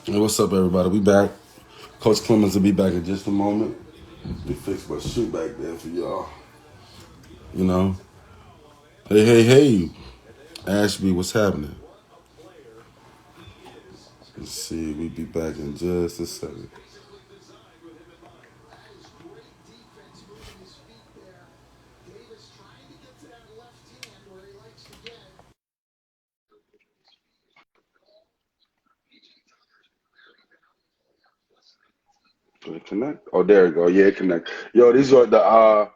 Hey, what's up, everybody? We back. Coach Clemons will be back in just a moment. We fixed my shoe back there for y'all. You know. Hey. Ashby, what's happening? Let's see. We be back in just a second. Did it connect? Oh, there you go. Yeah, it connect. Yo, these are the hour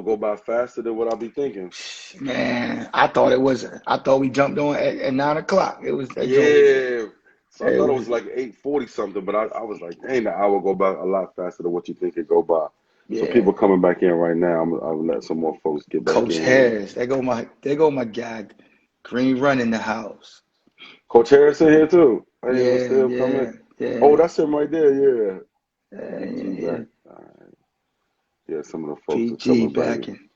go by faster than what I be thinking. Man, I thought it was. I thought we jumped on at 9 o'clock. It was that joint was. Yeah. So I It thought it was. was like 8:40 something, but I was like, dang, the hour go by a lot faster than what you think it go by. So Yeah, people coming back in right now. I'll let some more folks get back Coach in. Harris. There go my guy. Green run in the house. Coach Harrison here too. I didn't even see Yeah, him come in. yeah, Oh, yeah. that's him right there. Yeah, Yeah, PG yeah. back. All right. Yeah, some of the folks are PG coming back. backing.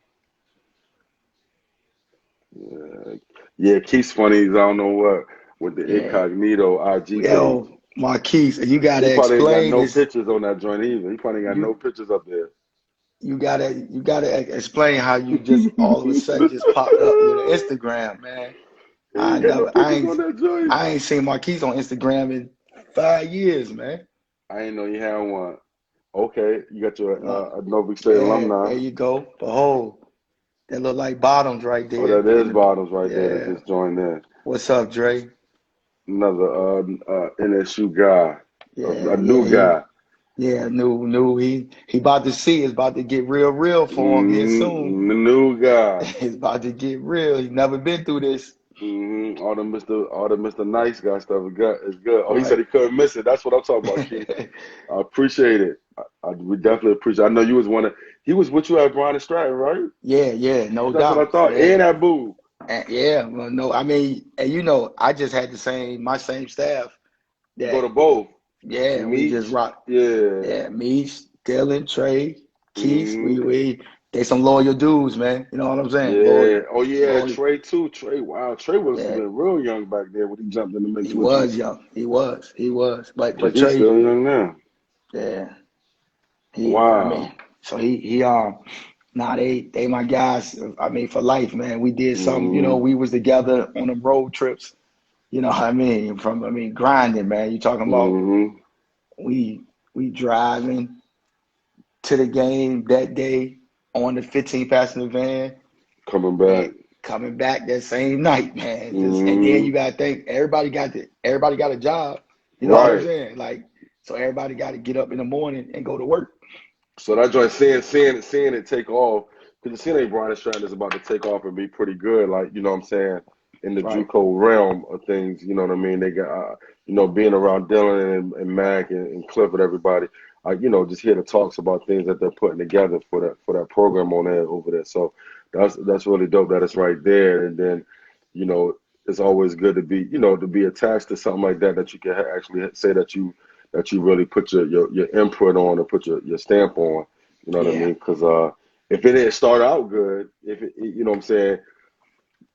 Yeah, yeah. Keith's funny. I don't know what with the Yeah. incognito IG page. Yo, Marquise, you He gotta probably ain't got explain no this. pictures on that joint either. He probably ain't got no You pictures up there. you gotta explain how you just all of a sudden just popped up with an Instagram, man. He ain't got no I pictures on ain't that joint. I ain't seen Marquise on Instagram in 5 years, man. I ain't know you had one. Okay, you got your No, Novik State yeah, there alumni. you go. Behold, that look like bottoms right Oh, there that is in the. Bottoms right there that Yeah. just joined in. What's up, Dre? Another NSU guy, Yeah, a yeah, new guy. new. He about to see. It's about to get real for him here soon. The new guy. It's about to get real. He's never been through this. All the Mr. Nice Guy stuff is good. Oh, he said Right. he couldn't miss it. That's what I'm talking about, Keith. I appreciate it. We definitely appreciate it. I know you was one of he was with you at Brian and Stratton, right? Yeah, no That's what I doubt. thought. Yeah. And that boo. Yeah, well, no, I mean, and I just had my same staff Go that, to both. yeah, we just Meech. rock. Yeah. Yeah, me, Dylan, Trey, Keith, hmm they some loyal dudes, man. You know what I'm saying? Yeah. Oh yeah, Loyal. Trey too. Trey, wow. Trey was Yeah, been real young back there when he jumped in the mix he with you. was young. He was. But He's Trey, still young now. yeah, I mean, Wow. so nah, they my guys. I mean, for life, man. We did some, hmm we was together on them road trips. You know what I mean? Grinding, man. You talking about hmm we we driving to the game that day on the 15 passenger van Coming and back. coming back that same night, man. And then hmm you gotta think everybody got a job. You know what I'm Right. saying? Like, so everybody got to get up in the morning and go to work. So that joint seeing it take off because the CNA Brian Stratton is about to take off and be pretty good. Like you know what I'm saying in the Right. JUCO realm of things. You know what I mean? They got being around Dylan and Mac and Clifford, everybody. Just hear the talks about things that they're putting together for that program on there over there. So that's really dope that it's right there. And then you know it's always good to be attached to something like that you can actually say that you really put your input on or put your stamp on. You know what I Yeah. mean? Because if it didn't start out good, if it, you know what I'm saying,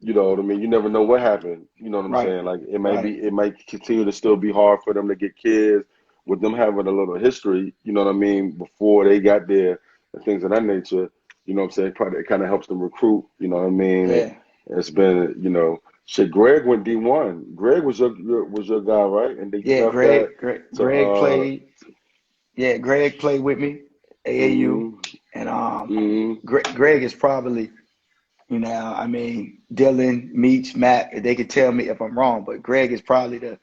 you know what I mean. You never know what happened. You know what I'm Right. saying? Like Right. it might continue to still be hard for them to get kids with them having a little history. You know what I mean? Before they got there and things of that nature. You know what I'm saying? Probably it kind of helps them recruit. You know what I mean? Yeah. It's been shit. Greg went D1. Greg was your guy, right? And they Yeah. left that to Greg played with me, AAU, mm, and mm, Greg is probably, I mean, Dylan, Meach, Matt, they could tell me if I'm wrong, but Greg is probably the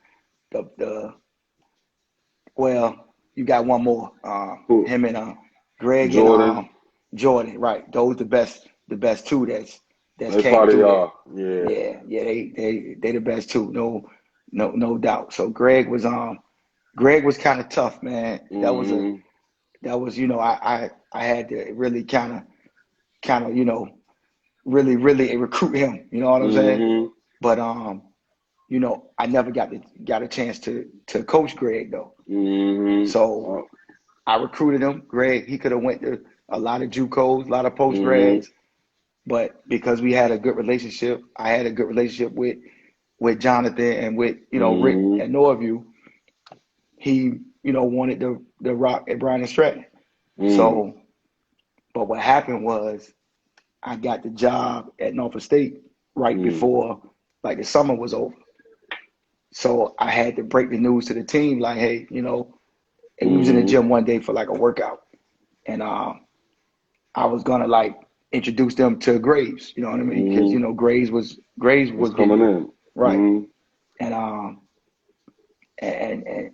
well, you got one more. who Him and Greg and Jordan. Jordan, right? Those the best two that's They came probably through there. are. Yeah. Yeah, they the best two, no doubt. So Greg was kind of tough, man. Mm, That was I had to really kind of really recruit him. You know what I'm saying? mm, But I never got a chance to coach Greg though. So oh, I recruited him. Greg, he could have went to a lot of JUCOs, a lot of post mm, grads, but because we had a good relationship, I had a good relationship with Jonathan and with Rick mm, and Norview. he, wanted the rock at Bryan and Stratton. Mm. So, but what happened was I got the job at Norfolk State right Mm. before like the summer was over. So I had to break the news to the team, like, hey, and we was in the Mm-hmm. gym one day for like a workout, and I was gonna like introduce them to Graves, you know what I mean? Because Mm-hmm. Graves Was was coming getting in. right, Mm-hmm. and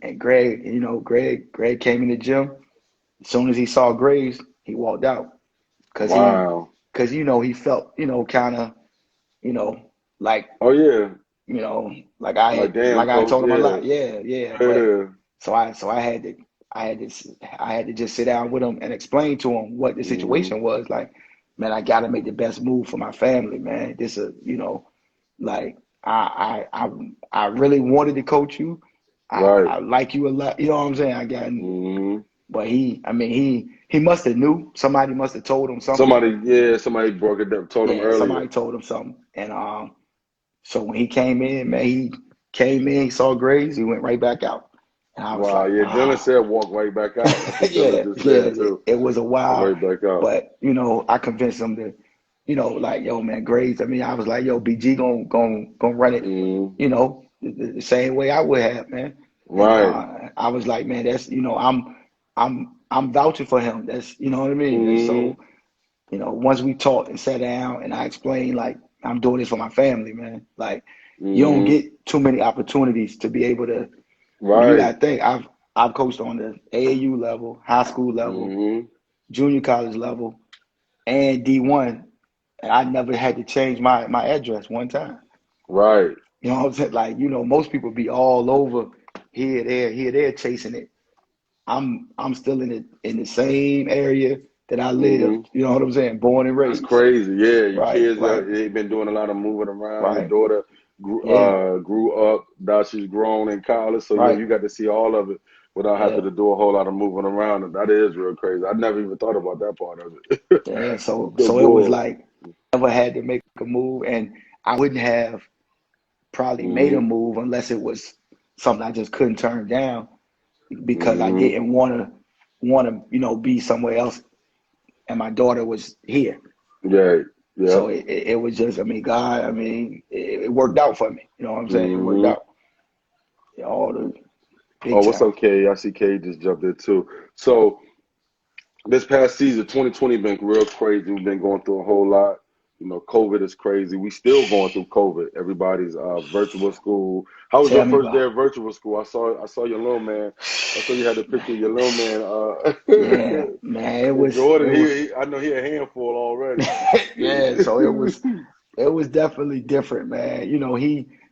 and Greg, Greg came in the gym. As soon as he saw Graves, he walked out because Wow. he felt kind of like Oh yeah. like I Like had damn, like I coach. told him a Yeah. lot, yeah, but Yeah. so I had to just sit down with him and explain to him what the Mm-hmm. situation was. Like, man, I got to make the best move for my family, man. This is, like I really wanted to coach you. Right. I like you a lot. You know what I'm saying? Mm-hmm. But he must have knew. Somebody must have told him something. Somebody broke it down, told him Yeah, earlier. somebody told him something. And so when he came in, man, he came in, he saw Graves, he went right back out. And I was Wow. like, Yeah. Dylan said walk right back out. That's what Dylan just said too. it was a Walk while, right back out. but I convinced him to, like, yo, man, Graves. I mean, I was like, yo, BG gonna run it, Mm-hmm. the same way I would have, man. And Right. I was like, man, that's, I'm vouching for him. That's, you know what I mean. And Mm-hmm. so, once we talked and sat down and I explained, like, I'm doing this for my family, man. Like, you don't Mm-hmm. get too many opportunities to be able to. I mean, you Right. gotta think. I've coached on the AAU level, high school level, Mm-hmm. junior college level, and D1, and I never had to change my address one time. Right. You know what I'm saying? Like, most people be all over here, there, chasing it. I'm still in the same area that I Mm-hmm. lived. You know what I'm saying? Born and That's raised. crazy. Yeah, your Right, kids right, they've been doing a lot of moving around. Your right. daughter Yeah, grew up. Now she's grown in college. So yeah, right. you got to see all of it without having Yeah. to do a whole lot of moving around. And that is real crazy. I never even thought about that part of it. Yeah, The so it was bull. like I never had to make a move, and I wouldn't have probably made a Mm-hmm. move unless it was something I just couldn't turn down because I Mm-hmm. didn't want to be somewhere else, and my daughter was here. Yeah. So Yep. it was just, I mean, God, I mean, it worked out for me. You know what I'm saying? It worked Mm-hmm. out, all the big Oh, what's time. up, Kay? I see Kay just jumped in too. So this past season, 2020, been real crazy. We've been going through a whole lot. COVID is crazy. We still going through COVID. Everybody's virtual school. How was your Tell me first day about of virtual school? I saw your little man. I saw you had the it. picture of your little man. Yeah, man, And Jordan, it was I know he a handful already. yeah, so it was definitely different, man.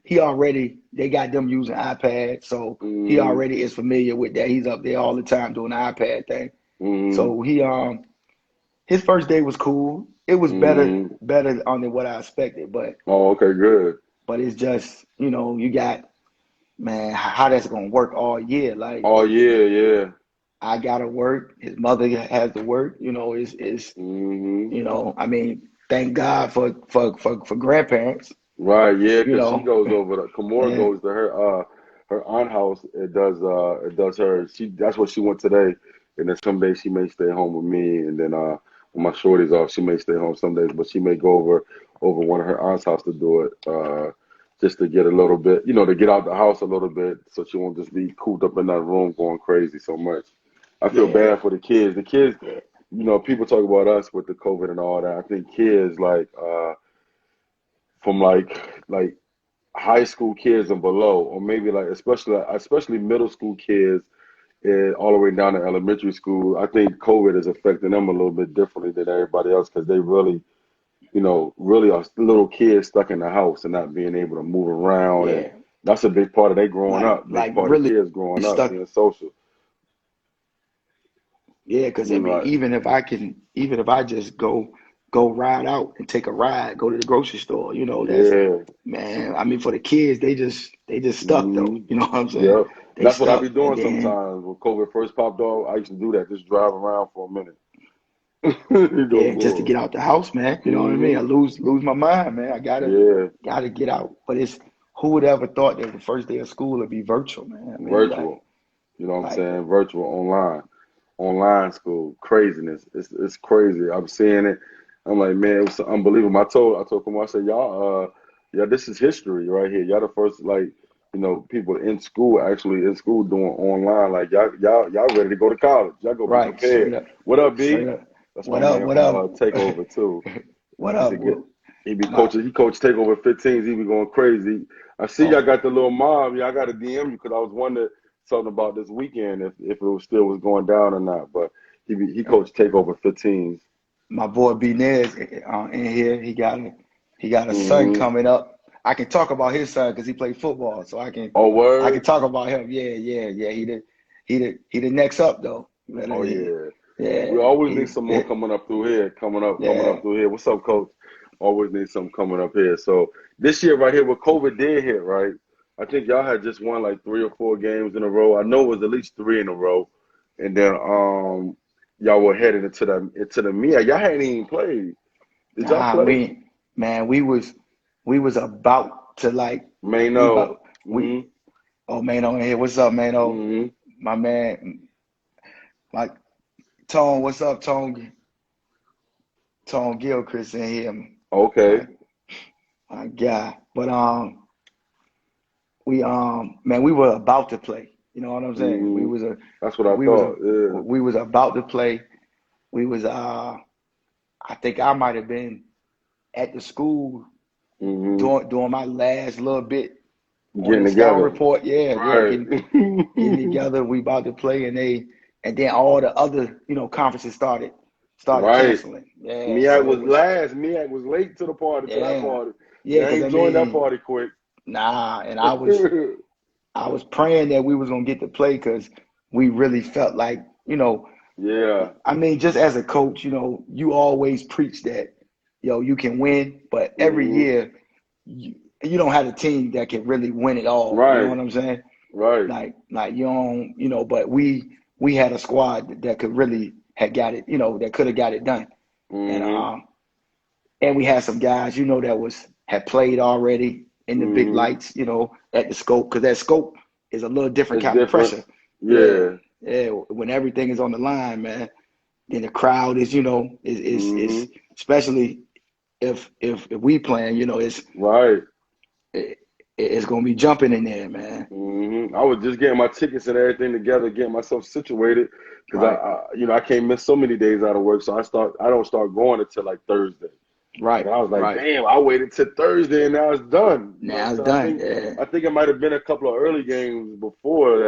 He already they got them using iPads, so he Mm-hmm. already is familiar with that. He's up there all the time doing the iPad thing. Mm-hmm. So his first day was cool. It was Mm-hmm. better on than what I expected, but Oh, okay, good. it's just, you got, man, how that's gonna work all year. Like, Oh yeah, yeah. I gotta work, his mother has to work, is Mm-hmm. I mean, thank God for grandparents, Right, yeah, you because she know. goes over to Kamora Yeah, goes to her aunt house. It does her. That's what she went today. And then some days she may stay home with me, and then when my shorty's off, she may stay home some days, but she may go over one of her aunt's house to do it, just to get a little bit, to get out the house a little bit, so she won't just be cooped up in that room going crazy so much. I feel yeah, bad for the kids. The kids, yeah. people talk about us with the COVID and all that. I think kids like from like high school kids and below, or maybe like especially middle school kids and all the way down to elementary school. I think COVID is affecting them a little bit differently than everybody else because they really, really are little kids stuck in the house and not being able to move around, and Yeah, that's a big part of they growing like up. Big like part of really kids growing up stuck. being social. Yeah, because I mean, Like even if I just go ride out and take a ride, go to the grocery store, that's, yeah. man. I mean, for the kids, they just stuck though. Hmm. You know what I'm saying? Yep. They That's what I be stuck, and doing then sometimes. When COVID first popped off, I used to do that. Just drive around for a minute. You go yeah, just to for get out the house, man. it. You know what I mean? I Hmm. lose my mind, man. I Yeah. gotta get out. But it's who would ever thought that the first day of school would be virtual, man? I mean, like, Virtual. You know what I'm Right. saying? Virtual online school, craziness. It's crazy. I'm seeing it. I'm like, man, it was unbelievable. I told Kumar, I said, y'all, yeah, this is history right here. Y'all the first, like, people in school, actually in school doing online. Like y'all ready to go to college. Y'all go be Right. prepared. Straight up. What up, B? Straight up. That's my What up? man What from up? Takeover too. What He up? said get he be My, coaching. He coached Takeover 15s. He be going crazy. I see y'all oh, got the little mob. Yeah, I got to DM you because I was wondering something about this weekend if it was still was going down or not. But he coached Takeover 15s. my boy B Nez in here. He got a son Hmm. coming up. I can talk about his son because he played football, so Oh, I can word. talk about him. Yeah. He the next up though. Oh yeah. Yeah, We always need some more coming up through here. Coming up yeah. through here. What's up, coach? Always need something coming up here. So this year right here, what COVID did hit, right? I think y'all had just won like 3 or 4 games in a row. I know it was at least 3 in a row, and then y'all were headed into the MEAC. Y'all hadn't even played. Did y'all Nah, play? we was about to like we Mano. about we Mm-hmm. oh Mano in here. What's up, Mano? Mm-hmm. My man, my Tone. What's up, Tone? Tone Gilchrist in here. Okay. My my guy. But man, we were about to play. You know what I'm saying? Mm-hmm. That's what I thought. Yeah. We was about to play. We was I think I might have been at the school Mm-hmm. doing my last little bit on Getting the scout together. report. Yeah, Right. getting together. We about to play, and then all the other conferences started Right. canceling. Yeah, MEAC so was it was last. MEAC was late to the party, to that yeah, party. yeah. Yeah, I Because ain't I joined that mean, party quick. nah, and I was praying that we was gonna get to play because we really felt like Yeah. I mean, just as a coach, you always preach that you can win, but every Hmm. year you don't have a team that can really win it all. You know Right. what I'm saying? Right. Like you don't, but we had a squad that could really had got it, that could have got it done. And Hmm. we had some guys, that had played already in the big Hmm. lights, at the scope, because that scope is a little different It's kind of different. pressure. Yeah, Yeah. yeah. When everything is on the line, man, then the crowd is Hmm. especially if we playing, Right. it, it's gonna be jumping in there, man. I was just getting my tickets and everything together, getting myself situated because Right, I can't miss so many days out of work. So I don't start going until like Thursday. right, And I was like, right. damn, I waited till Thursday and now it's done. You know what I'm Now it's saying? done. Yeah, I think it might have been a couple of early games before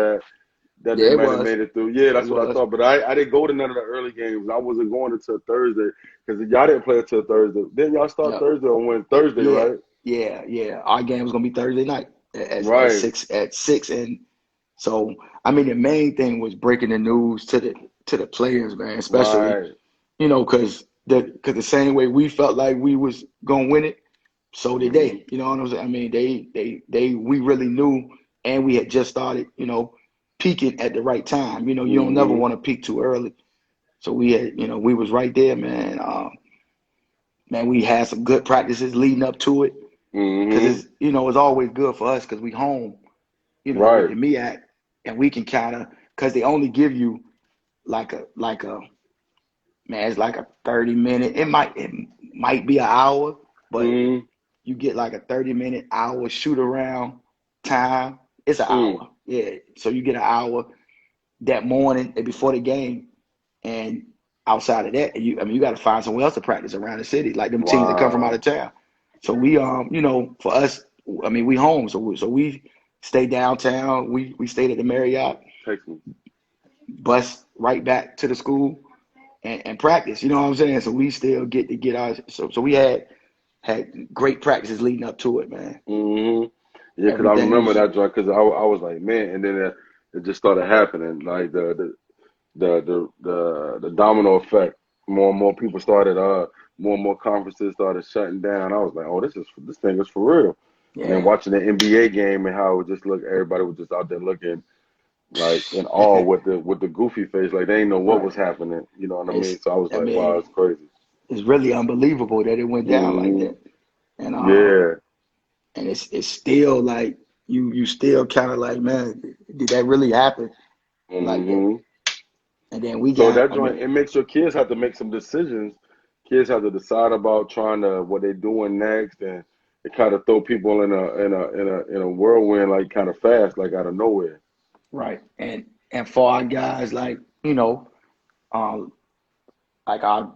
that they yeah, it might have was, made it through. Yeah, it that's what I was. thought. But I didn't go to none of the early games. I wasn't going until Thursday because y'all didn't play until Thursday. Didn't y'all start Yep. Thursday or win Thursday, Yeah, right? yeah. Our game was gonna be Thursday night at Right, six, and so I mean the main thing was breaking the news to the players, man, especially right. because the same way we felt like we was gonna win it, so did Hmm. they. You know what I'm saying? I mean they we really knew, and we had just started, peaking at the right time. You don't never Hmm. want to peak too early. So we had, we was right there, man. Man, we had some good practices leading up to it because Hmm. it's always good for us because we home, with Right. the MEAC, and we can kind of because they only give you like a man, it's like a 30 minute. It might be an hour, but Hmm. you get like a 30-minute hour shoot around time. It's an Mm. hour, yeah. So you get an hour that morning and before the game, and outside of that, you got to find somewhere else to practice around the city, like them teams that come from out Wow. of town. So we, for us, I mean, we home, so we stay downtown. We stayed at the Marriott, Takes me. bus right back to the school and practice. You know what I'm saying? So we still get our so we had great practices leading up to it, man. Hmm. Yeah, because I Everything remember was that joint because I was like, man, and then it just started happening, like the domino effect. More and more people started, more and more conferences started shutting down. I was like, oh, this thing is for real. And then yeah. watching the NBA game and how it just looked, everybody was just out there looking like in awe with the goofy face, like they didn't know what Right. was happening. You know what I mean? It's So I was I like, wow, mean, it's crazy. it's really unbelievable that it went down like Hmm. that. And Yeah. it's still like you still kind of like, man, did that really happen? like that. Mm-hmm. And then we So got, that joint, it makes your kids have to make some decisions. Kids have to decide about trying to what they're doing next, and it kind of throw people in a whirlwind like kind of fast, like out of nowhere. right. And for our guys, like, um, like our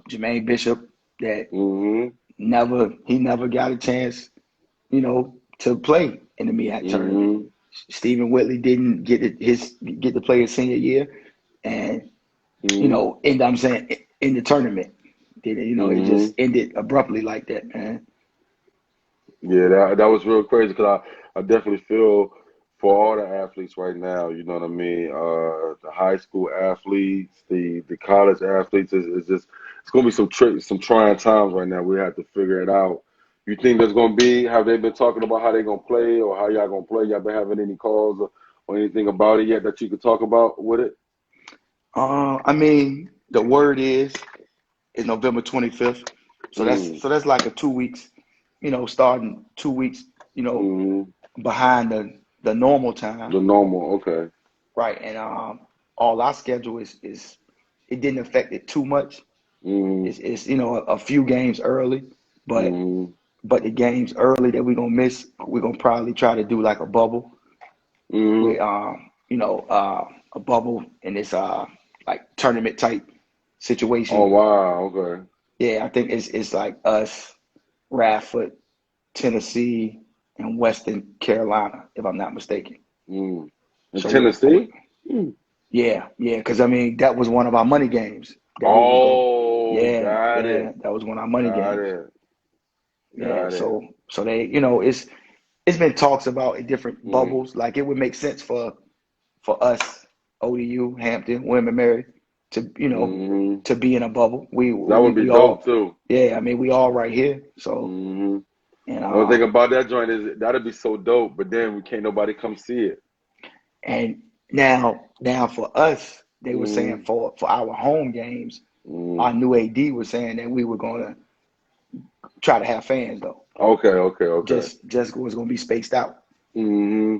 Jermaine Bishop, that Mm-hmm. never got a chance, to play in the MEAC tournament. Mm-hmm. Stephen Whitley didn't get to play his senior year, and Mm-hmm. end I'm saying in the tournament. It Mm-hmm. just ended abruptly like that, man. Yeah, that was real crazy because I definitely feel for all the athletes right now. You know what I mean? The high school athletes, the college athletes is just it's gonna be some trying times right now. We have to figure it out. You think there's gonna be? Have they been talking about how they gonna play or how y'all gonna play? Y'all been having any calls or anything about it yet that you could talk about with it? I mean, the word is November 25th, so Mm, that's like a 2 weeks, starting 2 weeks, you know, mm, behind the normal time, the normal, okay. right? And all our schedule is it didn't affect it too much. Mm, It's a few games early, but mm, the games early that we're gonna miss, we're gonna probably try to do like a bubble with mm. a bubble in this like tournament type Oh situation. wow, okay. Yeah, I think it's like us, Radford, Tennessee, and Western Carolina, if I'm not mistaken. Mm. In So Tennessee? Mm. yeah, because I mean that was one of our money games that we would go. Oh, got Yeah, it. that was one of our money Got games. it. Yeah, Got it. so they, it's been talks about in different Mm. bubbles. Like it would make sense for us, ODU, Hampton, William and Mary, to Hmm. to be in a bubble. That would be We dope all, too. yeah. I mean, we all right here. So Hmm. and One thing about that joint is that'd be so dope, but then we can't nobody come see it. and now for us, they were saying Mm. for our home games, Mm. our new AD was saying that we were gonna try to have fans though. Okay, okay, okay. Just was gonna be spaced out. Hmm.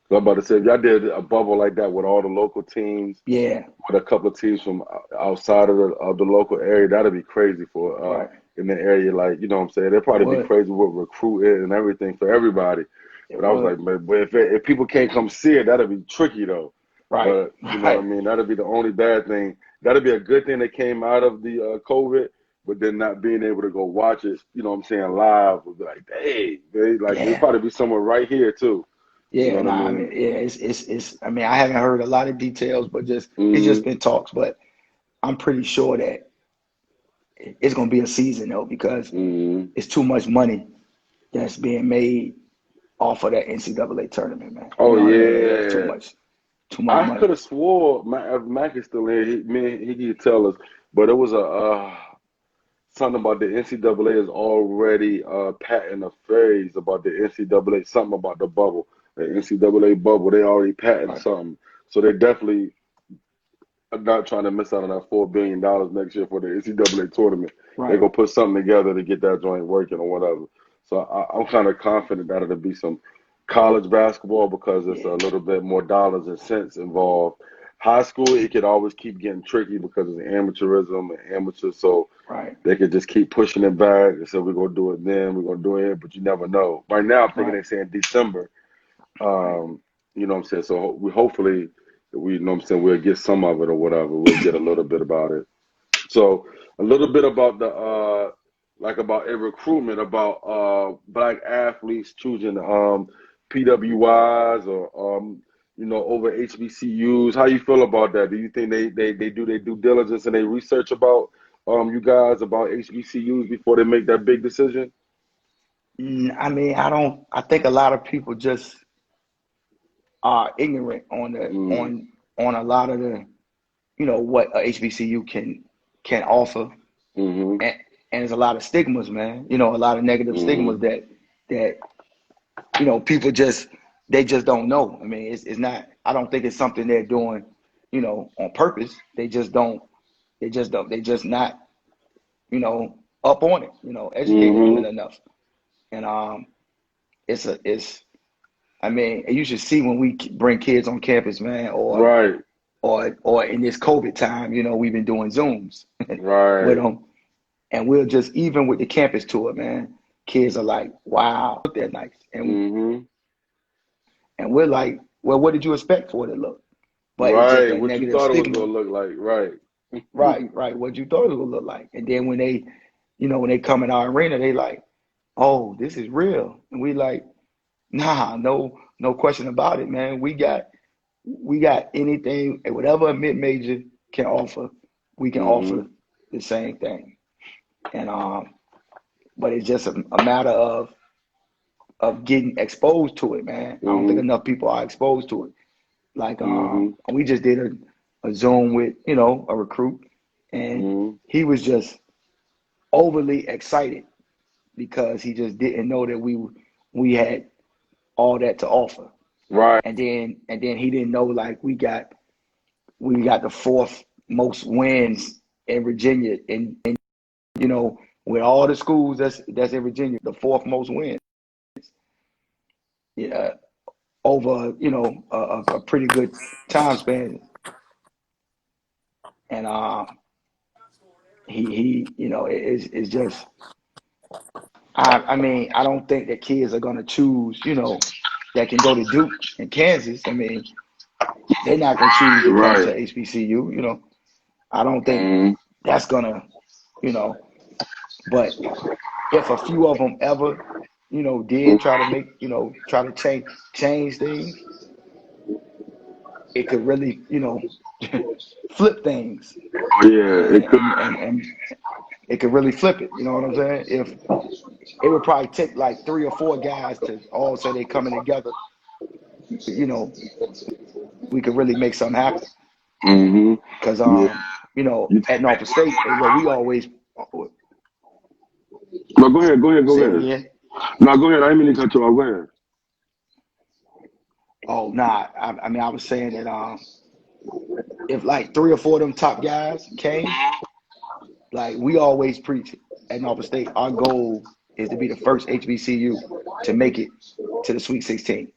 So I'm about to say, if y'all did a bubble like that with all the local teams, Yeah, with a couple of teams from outside of the local area, that'd be crazy for right. in the area. Like you know what I'm saying, they'd It probably be would. crazy with recruiting and everything for everybody. It But I was would. like, man, but if people can't come see it, that'd be tricky though. Right. But you know what I Right. mean, that'd be the only bad thing. That'd be a good thing that came out of the COVID. But then not being able to go watch it, you know what I'm saying, live would be like, dang, they, like it'd Yeah. probably be somewhere right here too. You know Yeah. what I Nah. I mean, mean? yeah. It's. I mean, I haven't heard a lot of details, but it's just Hmm. been talks. But I'm pretty sure that it's gonna be a season though, because Hmm. it's too much money that's being made off of that NCAA tournament, man. You Oh know what I mean? Yeah, it's yeah. too much I money. could have swore Mac is still here. He could tell us, but it was a something about the NCAA is already patenting a phrase about the NCAA, something about the bubble, the NCAA bubble. They already patented Right. something, so they definitely are not trying to miss out on that $4 billion next year for the NCAA tournament. They're Right. gonna put something together to get that joint working or whatever. So I'm kind of confident that it'll be some college basketball because it's a Yeah. little bit more dollars and cents involved. High school, it could always keep getting tricky because it's amateurism and amateur, so Right. they could just keep pushing it back and say we're gonna do it then, we're gonna do it, but you never know. Right now, I'm thinking Right. they're saying December. Right. Um, you know what I'm saying? So we hopefully we you know what I'm saying we'll get some of it or whatever. We'll get a little bit about it. So a little bit about the like about a recruitment about black athletes choosing PWIs or over HBCUs. How you feel about that? Do you think they do their due diligence and they research about you guys about HBCUs before they make that big decision? I mean, I don't. I think a lot of people just are ignorant on Mm, on a lot of the what a HBCU can offer, mm-hmm, and there's a lot of stigmas, man. A lot of negative mm-hmm, stigmas that people just don't know. I mean, it's not. I don't think it's something they're doing, on purpose. They just not, up on it. Educated on it mm-hmm, enough, and it's I mean, and you should see when we bring kids on campus, man, Right. or in this COVID time, you know, we've been doing Zooms with Right. them, and we'll just even with the campus tour, man, kids are like, wow, look that nice, Mm-hmm. and we're like, well, what did you expect for it to look? But it's just Right. that What you negative thought it was stigma. gonna look like. Right. Right. What you thought it would look like. And then when they, you know, when they come in our arena, they like, oh, this is real. And we like, nah, no question about it, man. We got anything, whatever a mid-major can offer, we can Mm-hmm. offer the same thing. And but it's just a matter of getting exposed to it, man. I don't think Mm-hmm. enough people are exposed to it. Like Mm-hmm. we just did a Zoom with, you know, a recruit, and Mm-hmm. he was just overly excited because he just didn't know that we had all that to offer. Right. And then he didn't know like we got the fourth most wins in Virginia, and you know, with all the schools that's in Virginia, the fourth most wins. Yeah, over, you know, a pretty good time span. And he you know, it's just I mean, I don't think that kids are gonna choose, you know, that can go to Duke and Kansas. I mean, they're not gonna choose to come Right. to HBCU, you know. I don't think Mm-hmm. that's gonna, you know, but if a few of them ever, you know, did try to make, you know, try to change things, it could really, you know, flip things, Oh yeah, it could. and it could really flip it. You know what I'm saying? If it would probably take like three or four guys to all say they coming together, you know, we could really make something happen. Mm-hmm. Cause Yeah. you know, You think at Norfolk State, what we always no, go ahead, go say it ahead. again. No, go ahead. I didn't mean to cut you off. Go ahead. Oh, nah. I mean, I was saying that if like three or four of them top guys came, like we always preach at Norfolk State, our goal is to be the first HBCU to make it to the Sweet 16.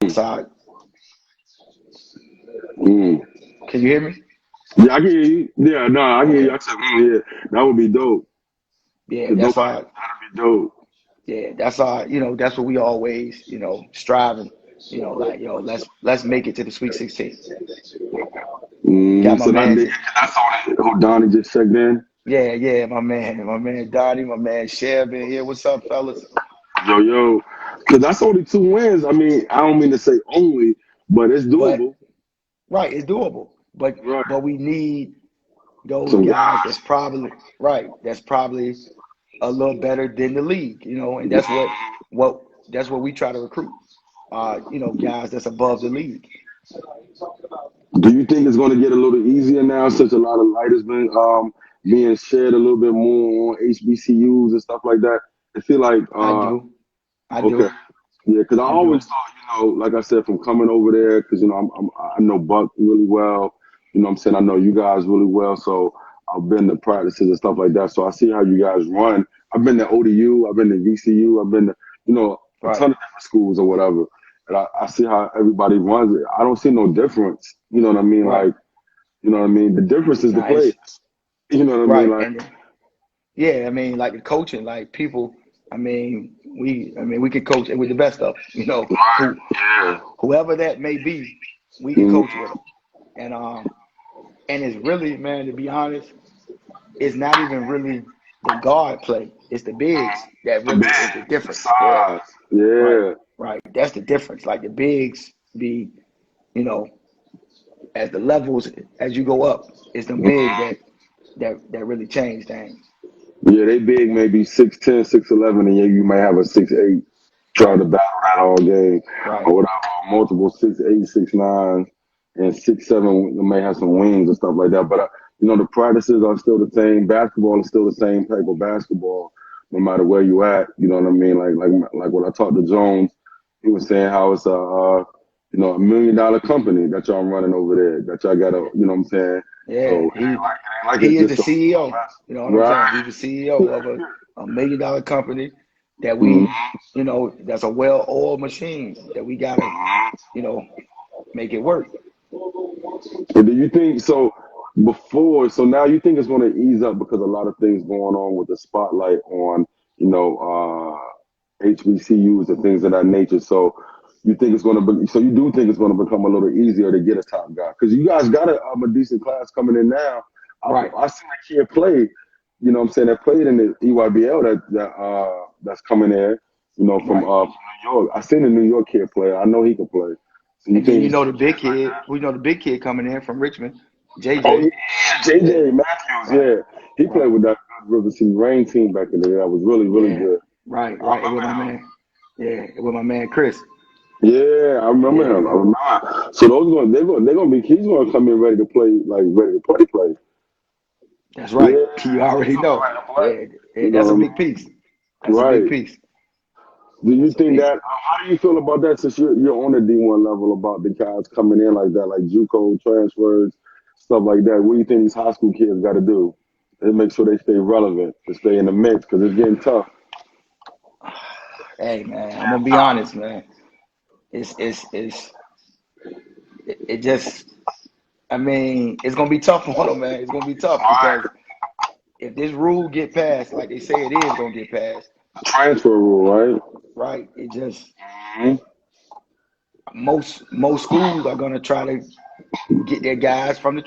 So, Mm. can you hear me? Yeah, I can hear you. Yeah, no, I can hear you. Okay. I said, yeah, that would be dope. Yeah, Cause that's nobody, our that'd be dope. you know, that's what we always, you know, striving, you know, like, yo, let's make it to the Sweet 16. Got my So that man, that's all. Who Donnie just checked in. yeah, my man Donnie, my man Sheb in here. What's up, fellas? Yo, cause that's only 2 wins. I mean, I don't mean to say only, but it's But doable. right, it's doable. Right. But we need those Some guys guys. that's probably right, that's probably a little better than the league, you know, and that's what we try to recruit. You know, guys that's above the league. Do you think it's going to get a little easier now since a lot of light has been being shed a little bit more on HBCUs and stuff like that? I feel like I do. I okay, do. yeah, because I I always do. thought, like I said, from coming over there, because I know Buck really well. What I'm saying, I know you guys really well, so I've been to practices and stuff like that. So I see how you guys run. I've been to ODU, I've been to VCU, I've been to a Right. ton of different schools or whatever, and I see how everybody runs it. I don't see no difference. You know what I mean? Right. Like, you know what I mean? The difference is the Now players. it's You know what I mean? right. Like, And yeah, I mean, like the coaching, like people, I mean, we can coach with the best of them, you know, right, who yeah, whoever that may be, we can mm-hmm. coach with them. And it's really, man, to be honest, it's not even really the guard play. It's the bigs that The really is the bigs, the difference. Yeah, size, right, yeah. right. That's the difference. Like the bigs be, you know, as the levels as you go up, it's the bigs that really change things. Yeah, they big, maybe 6'10", 6'11", and yeah, you might have a 6'8" trying to battle that all game, Right, or whatever. Multiple 6'8", 6'9", and 6'7". They may have some wings and stuff like that. But the practices are still the same. Basketball is still the same type of basketball, no matter where you at. You know what I mean? Like when I talked to Jones, he was saying how it's $1 million company that y'all running over there. That y'all got to, you know what I'm saying? So yeah. it ain't like He it's is the just CEO. You know what I'm saying? right. He's the CEO of a $1 million company, that Mhm. we, that's a well-oiled machine that we gotta, you know, make it work. So do you think so? So now you think it's going to ease up because a lot of things going on with the spotlight on you know HBCUs and things of that nature. So you think it's going to be? So you do think it's going to become a little easier to get a top guy because you guys got a decent class coming in now. Right. I seen a kid play. You know what I'm saying? That played in the EYBL that's coming in. You know from Right. New York. I seen a New York kid play. I know he can play. So you And then think you it's know the big kid, coming in from Richmond, oh JJ. yeah, Yeah. JJ Matthews, Right. yeah. He played Right. with that River City Rain team back in the day. That was really, really Yeah. good. Right. I Right. And with my man. Yeah. And with my man Chris. remember him. Yeah, I remember him. I Yeah. remember. So they're gonna be he's gonna come in ready to play, like ready to play. That's Yeah, right. You he's already gonna be know. ready to play. Yeah. You know That's a what I big mean? piece. That's a big Right. piece. Do you That's a think big. that how do you feel about that since you're on the D1 level about the guys coming in like that, like JUCO transfers, stuff like that? What do you think these high school kids gotta do to make sure they stay relevant, to stay in the mix? Because it's getting tough. Hey man, I'm gonna be honest, man. It's it just. I mean, it's gonna be tough on them, man. It's gonna be tough because if this rule get passed, like they say it is gonna get passed, Transfer rule, right? right? It just Mhm. most schools are gonna try to get their guys from the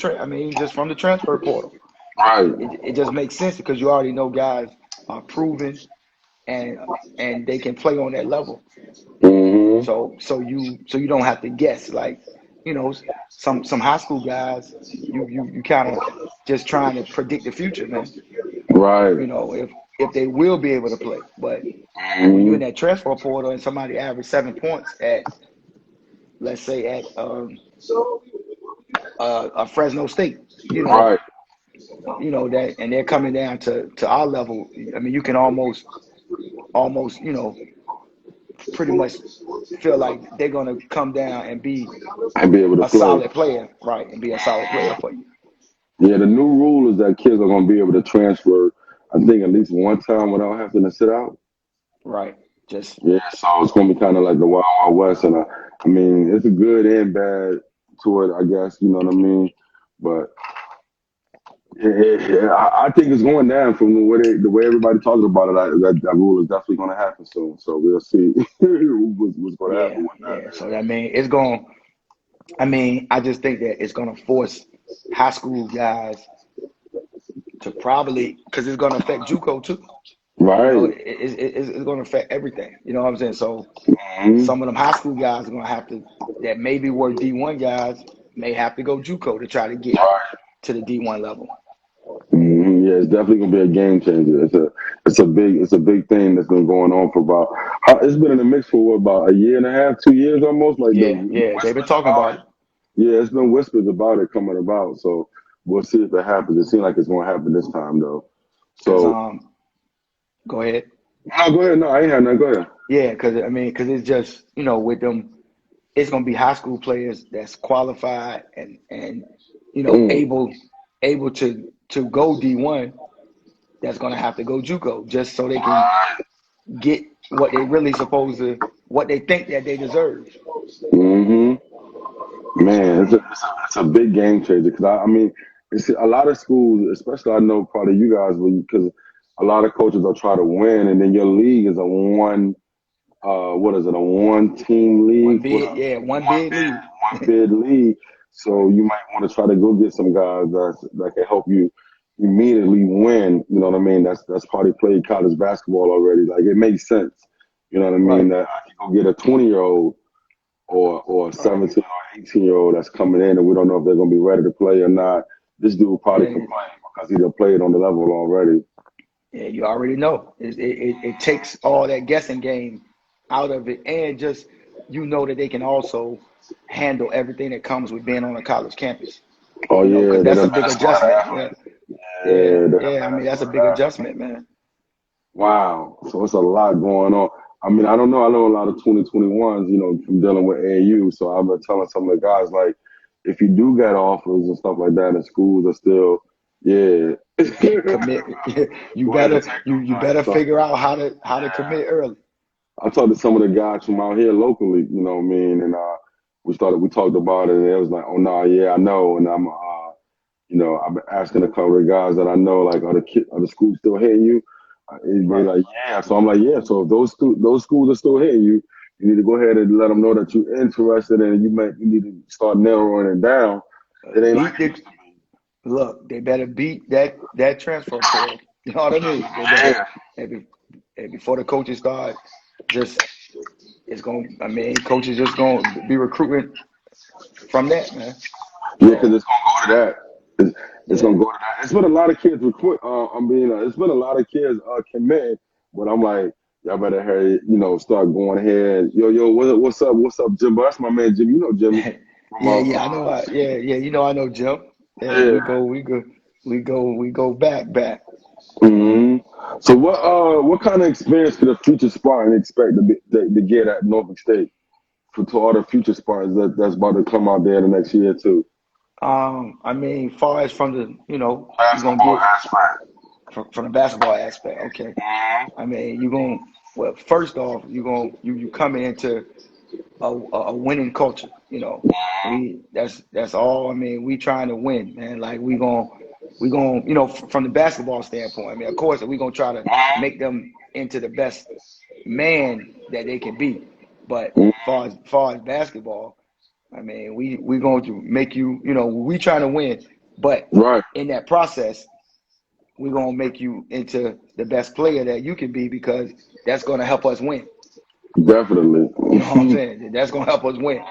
just from the transfer portal. Right. It just makes sense because you already know guys are proven and they can play on that level. Hmm. So you don't have to guess like some high school guys you kind of just trying to predict the future, man. Right. If they will be able to play, but when you're in Hmm. that transfer portal and somebody averaged 7 points at, let's say, at Fresno State, Right. that, and they're coming down to our level. I mean, you can almost pretty much feel like they're gonna come down and be And be able to a play. solid player, right, and be a solid player for you, Yeah, the new rule is that kids are going to be able to transfer, I think, at least one time without having to sit out. right? Just Yeah, so it's going to be kind of like the Wild Wild West. And I mean, it's a good and bad to it, I guess. You know what I mean? But yeah, I think it's going down from the way everybody talking about it. That rule is definitely going to happen soon. So we'll see what's going to happen yeah, with that. yeah. So I mean, it's going. I mean, I just think that it's gonna force high school guys to probably, because it's gonna affect JUCO too. Right. It's gonna affect everything. You know what I'm saying? So Mhm. some of them high school guys are gonna have to, that maybe were D1 guys, may have to go JUCO to try to get to the D1 level. Yeah, it's definitely gonna be a game changer. It's a big thing that's been going on for about. It's been in the mix for what, about a year and a half, 2 years almost. Like the Yeah, yeah, they've been whispers talking about about it. it. Yeah, it's been whispers about it coming about. So we'll see if it happens. It seems like it's gonna happen this time though. Cause So go ahead. no, go ahead. No, I ain't had nothing. Go ahead. Yeah, cause I mean, cause it's just with them, it's gonna be high school players that's qualified and Mm. able to go D1, that's gonna have to go JUCO just so they can get what they really supposed to, what they think that they deserve. Hmm. So I Man, mean, it's a big game changer because I mean, it's a lot of schools, especially I know probably you guys, because a lot of coaches are trying to win, and then your league is a one. What is it? A one team one league with a bid, yeah, one bid league. one bid league. So you might want to try to go get some guys that can help you immediately win. You know what I mean? That's probably played college basketball already. Like it makes sense. You know what I mean? Right, That I can go get a 20-year-old or a right. 17 or 18-year-old that's coming in, and we don't know if they're gonna be ready to play or not. This dude probably can Yeah, play because he done played on the level already. yeah, you already know. It takes all that guessing game out of it, and just that they can also handle everything that comes with being on a college campus. Oh Because yeah, they're that's the a big best scoring adjustment. Yeah, athlete. yeah, Yeah, they're the yeah. I mean, best that's a scoring big athlete. adjustment, man. Wow. So it's a lot going on. I mean, I don't know. I know a lot of 2021s, from dealing with AAU. So I've been telling some of the guys, like, if you do get offers and stuff like that, and schools are still, Yeah. Commit. You Go ahead and better take you them better joints. So, figure out how to commit early. I talked to some of the guys from out here locally, you know what I mean, and we talked about it, and it was like, oh no, yeah, I know, and I'm I've been asking a couple of guys that I know, like, are the schools still hitting you? They Right. like, yeah. So I'm like, yeah. So if those schools are still hitting you, you need to go ahead and let them know that you're interested, and you need to start narrowing it down. It ain't like Beat it the used to be. look. They better beat that transfer portal. You know what I mean? They better. Yeah, And before the coaches start, just it's going. I mean, coaches just going to be recruiting from that, man. yeah, because So it's gonna go to that. It's yeah, gonna go to that. It's been a lot of kids recruit. It's been a lot of kids committing, but I'm like, y'all better hurry, start going ahead. Yo, what's up, Jimbo? That's my man, Jimmy. You know Jimmy from yeah. I know. Yeah. You know, I know Jim. Yeah, yeah. we go back. hmm So what kind of experience could a future Spartan expect to get at Norfolk State to all the future Spartans that's about to come out there the next year too? I mean, far as from the, you're gonna Basketball get aspect. from the basketball aspect. Okay. I mean, you're gonna well, first off, you coming into a winning culture. That's all. I mean, we trying to win, man. Like we going from the basketball standpoint. I mean, of course, we gonna try to make them into the best man that they can be. But far as basketball, I mean, we going to make you. We trying to win, but Right, in that process, we gonna make you into the best player that you can be because that's gonna help us win. definitely. You know what I'm saying? That's gonna help us win.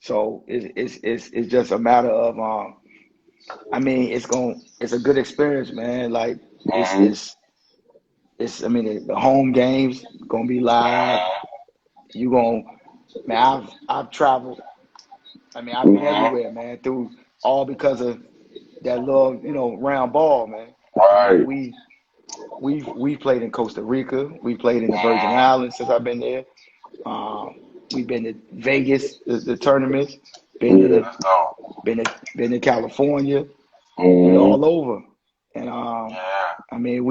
So it's just a matter of I mean it's a good experience, man. Like it's Mhm. it's it's I mean the home games gonna be live. You gonna man I've traveled. I mean I've been everywhere, man. Through all because of that little round ball, man. I mean Right. we've played in Costa Rica. We played in the Virgin Islands since I've been there. We've been to Vegas, the tournaments. Been Yeah, to that's dope. been to California. We Mhm. all over, and I mean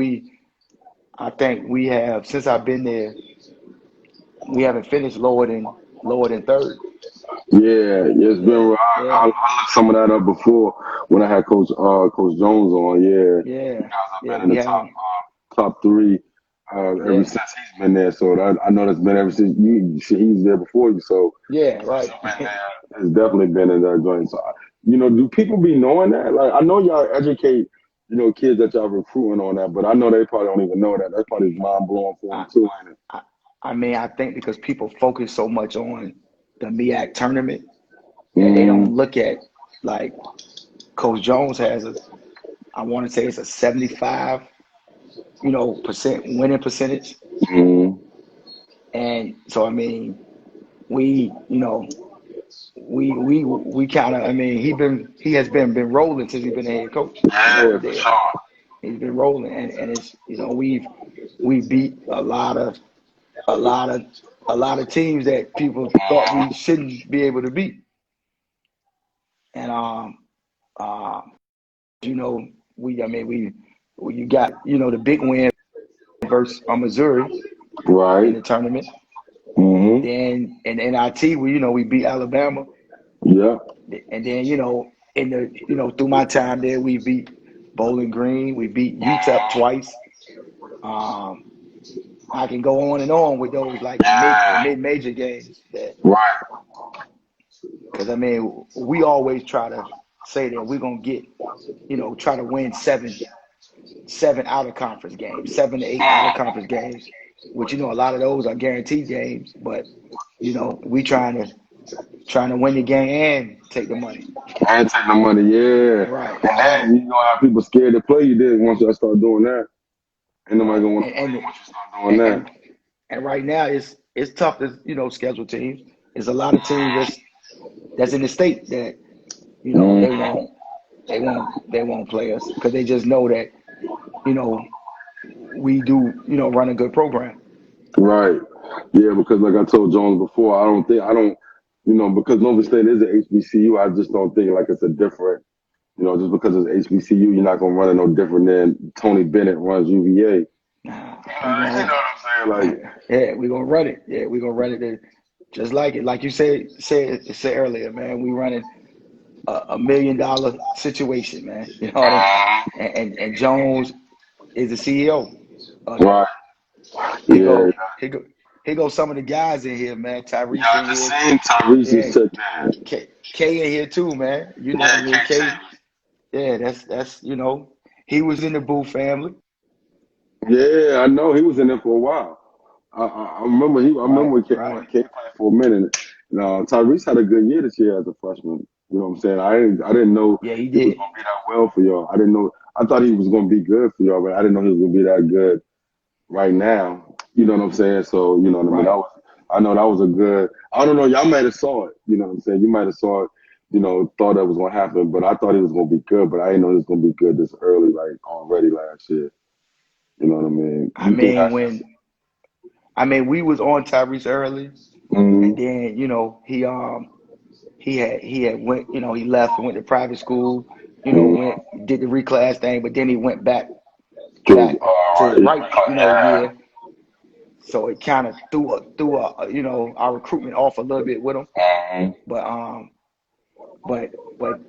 I think we have since I've been there, we haven't finished lower than third. Yeah, it's been. Yeah, I yeah, looked some of that up before when I had Coach Jones on. Yeah, you yeah, guys have yeah. been in We the haven't. top three ever Yeah, since he's been there. So I know that's been ever since he's there before you. So yeah, since right. you've been there, it's definitely been in that joint. So do people be knowing that? Like I know y'all educate kids that y'all recruiting on that, but I know they probably don't even know that. That's probably mind blowing for them I, too, ain't it? I I mean I think because people focus so much on the MEAC tournament that they Mm-hmm. don't look at like Coach Jones has a I want to say it's a 75 percent winning percentage. Mm-hmm. And so I mean, we we kind of I mean he has been rolling since he's been a head coach. Yeah, for There sure. he's been rolling, and it's we beat a lot of a lot of teams that people thought we shouldn't be able to beat, and uh you know we I mean we you got the big win versus Missouri in Right. the tournament. Mm-hmm. Then in NIT, we beat Alabama, Yeah. and then in the through my time there, we beat Bowling Green, we beat UTEP twice. Um, I can go on and on with those like Yeah. mid major games that Right. because I mean we always try to say that we're gonna get try to win seven out of conference games, 7 to 8 out of conference games, which a lot of those are guaranteed games, but we trying to win the game and take the money. And take the money, yeah. Right, And right, then you gonna have people scared to play you then once y'all start doing that. Ain't nobody right. gonna want to And play you and once you start doing and that. and, and right now it's tough to schedule teams. There's a lot of teams that's in the state that they Mm-hmm. won't play us because they just know that you know we do run a good program. Right. Yeah, because like I told Jones before, I don't because Nova State is an HBCU, I just don't think like it's a different Just because it's HBCU, you're not gonna run it no different than Tony Bennett runs UVA. Nah, You know what I'm saying? Like, yeah, we gonna run it. Yeah, we gonna run it just like it. Like you said earlier, man. We running a $1 million situation, man. You know what I mean? And Jones is the CEO of it. right? Here Yeah. go here go here go some of the guys in here, man. Yeah, Tyrese I in just here. seen Tyrese Yeah, just took that. K in here too, man. You know, Yeah, yeah, K. K. Yeah, that's he was in the Boo family. Yeah, I know he was in there for a while. I remember I Right, remember right. K played for a minute. Now Tyrese had a good year this year as a freshman. You know what I'm saying? I didn't know Yeah, he he was did. gonna be that well for y'all. I didn't know. I thought he was gonna be good for y'all, but I didn't know he was gonna be that good right now. You know what I'm saying? So you know what I mean. Right. I know that was a good. I don't know. Y'all might have saw it. You know what I'm saying? You might have saw it. Thought that was gonna happen, but I thought he was gonna be good. But I didn't know he was gonna be good this early, like already last year. You know what I mean? I You think mean, we was on Tyrese early, and mm, then he had went he left and went to private school. mm, Went did the reclass thing, but then he went to back to his right yeah. year. So it kind of threw our recruitment off a little bit with him. Mhm. But